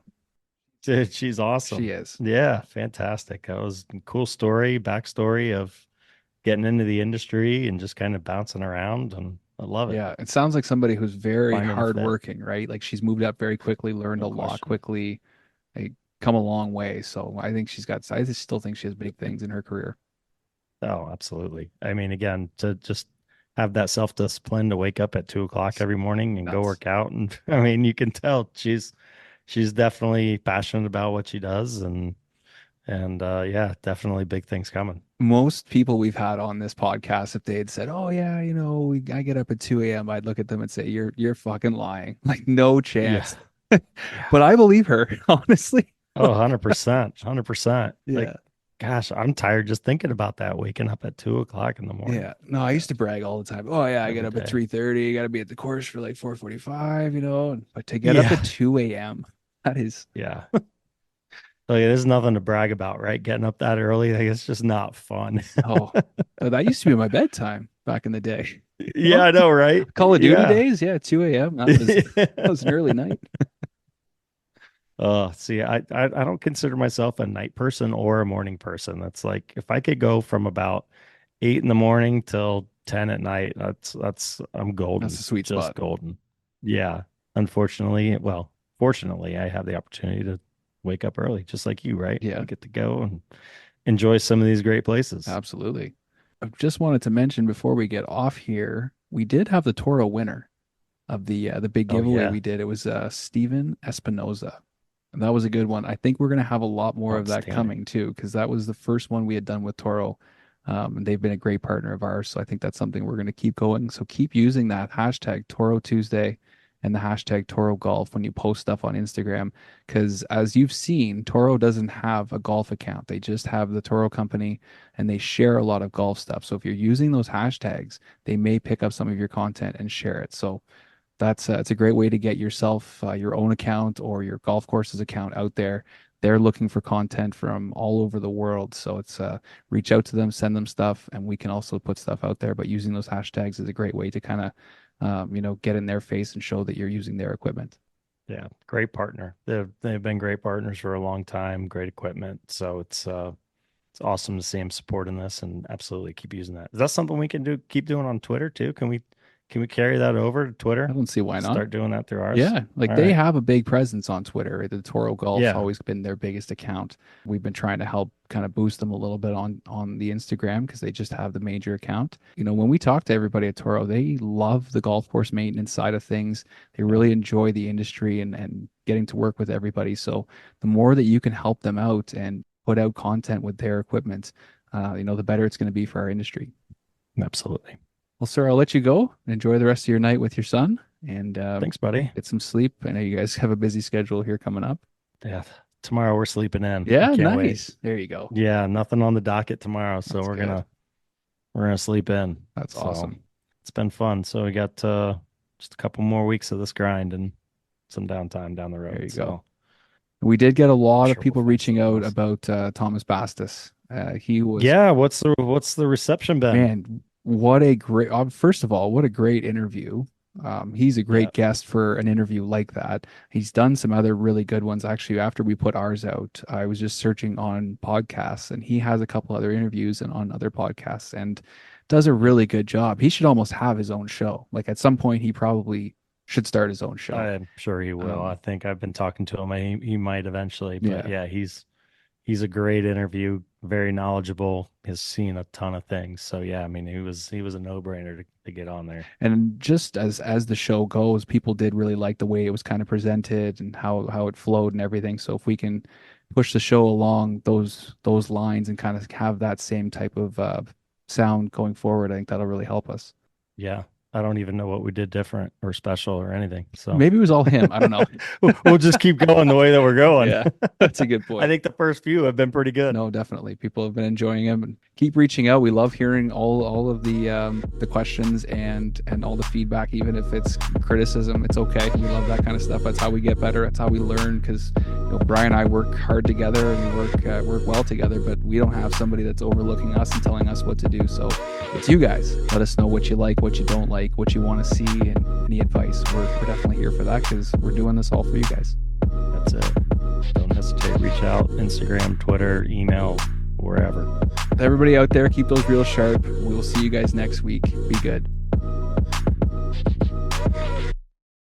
Dude, she's awesome. She is. Yeah, fantastic. That was a cool story, backstory of getting into the industry and just kind of bouncing around, and I love it. Yeah, it sounds like somebody who's very Finding a fit. hardworking, right? Like she's moved up very quickly, learned No a lot question. quickly, like come a long way. So I think I still think she has big things in her career. Oh, absolutely. I mean, again, to just have that self-discipline to wake up at 2 o'clock every morning and go Nuts. work out. And I mean, you can tell she's definitely passionate about what she does, and yeah, definitely big things coming. Most people we've had on this podcast, if they had said, "Oh yeah, I get up at 2 a.m.," I'd look at them and say, "You're fucking lying. Like no chance." But I believe her, honestly. Oh, 100%. 100%. Yeah. Like, gosh, I'm tired just thinking about that, waking up at 2 o'clock in the morning. Yeah. No, I used to brag all the time. Oh yeah, I get Every up at day. 3:30. Got to be at the course for like 4:45, But to get up Yeah. at 2 a.m., that is Yeah. So yeah, there's nothing to brag about, right? Getting up that early, like, it's just not fun. oh, that used to be my bedtime back in the day. Yeah, I know, right? Call of Duty Yeah. days, yeah, 2 a.m. That was an early night. See, I don't consider myself a night person or a morning person. That's like, if I could go from about 8 in the morning till 10 at night, I'm golden. That's a sweet Just spot. golden. Yeah. Fortunately, I have the opportunity to wake up early, just like you, right? Yeah. I get to go and enjoy some of these great places. Absolutely. I just wanted to mention before we get off here, we did have the Toro winner of the big Oh, giveaway yeah. we did. It was Steven Espinoza. And that was a good one. I think we're going to have a lot more of that Outstanding. coming too, because that was the first one we had done with Toro. And they've been a great partner of ours. So I think that's something we're going to keep going. So keep using that hashtag Toro Tuesday and the hashtag Toro Golf when you post stuff on Instagram. Because as you've seen, Toro doesn't have a golf account. They just have the Toro company and they share a lot of golf stuff. So if you're using those hashtags, they may pick up some of your content and share it. So it's a great way to get yourself your own account or your golf course's account out there. They're looking for content from all over the world. So it's reach out to them, send them stuff, and we can also put stuff out there. But using those hashtags is a great way to kind of get in their face and show that you're using their equipment. Yeah, great partner. They've been great partners for a long time, great equipment. So it's awesome to see them supporting this, and absolutely keep using that. Is that something we can keep doing on Twitter too? Can we carry that over to Twitter? I don't see why not. Start doing that through ours? Yeah, like All they right. have a big presence on Twitter. Right? The Toro Golf's Yeah. always been their biggest account. We've been trying to help kind of boost them a little bit on the Instagram because they just have the major account. When we talk to everybody at Toro, they love the golf course maintenance side of things. They really enjoy the industry and getting to work with everybody. So the more that you can help them out and put out content with their equipment, the better it's going to be for our industry. Absolutely. Well, sir, I'll let you go and enjoy the rest of your night with your son and Thanks, buddy. get some sleep. I know you guys have a busy schedule here coming up. Yeah. Tomorrow we're sleeping in. Yeah, I can't wait. nice. There you go. Yeah, nothing on the docket tomorrow, so That's we're good. gonna sleep in. That's So, awesome. It's been fun. So we got just a couple more weeks of this grind and some downtime down the road. There you So go. We did get a lot of Sure, people we'll find reaching something out else. about Thomas Bastis. He was, yeah, what's the reception been? man, what a great, first of all, what a great interview. He's a great guest for an interview like that. He's done some other really good ones. Actually, after we put ours out, I was just searching on podcasts and he has a couple other interviews and on other podcasts and does a really good job. He should almost have his own show. Like at some point, he probably should start his own show. I'm sure he will. I think I've been talking to him. He might eventually, but yeah, he's a great interview, very knowledgeable, has seen a ton of things. So yeah, I mean, he was a no-brainer to get on there. And just as the show goes, people did really like the way it was kind of presented and how it flowed and everything. So if we can push the show along those lines and kind of have that same type of sound going forward, I think that'll really help us. Yeah. I don't even know what we did different or special or anything. So Maybe it was all him. I don't know. we'll just keep going the way that we're going. Yeah, that's a good point. I think the first few have been pretty good. No, definitely. People have been enjoying him and keep reaching out. We love hearing all of the questions and all the feedback, even if it's criticism. It's okay. We love that kind of stuff. That's how we get better. That's how we learn. Because Brian and I work hard together and we work well together, but we don't have somebody that's overlooking us and telling us what to do. So it's you guys. Let us know what you like, what you don't like, what you want to see, and any advice. We're definitely here for that because we're doing this all for you guys. That's it. Don't hesitate. out. Instagram, Twitter, email, wherever. Everybody out there, keep those reels sharp. We will see you guys next week. Be good.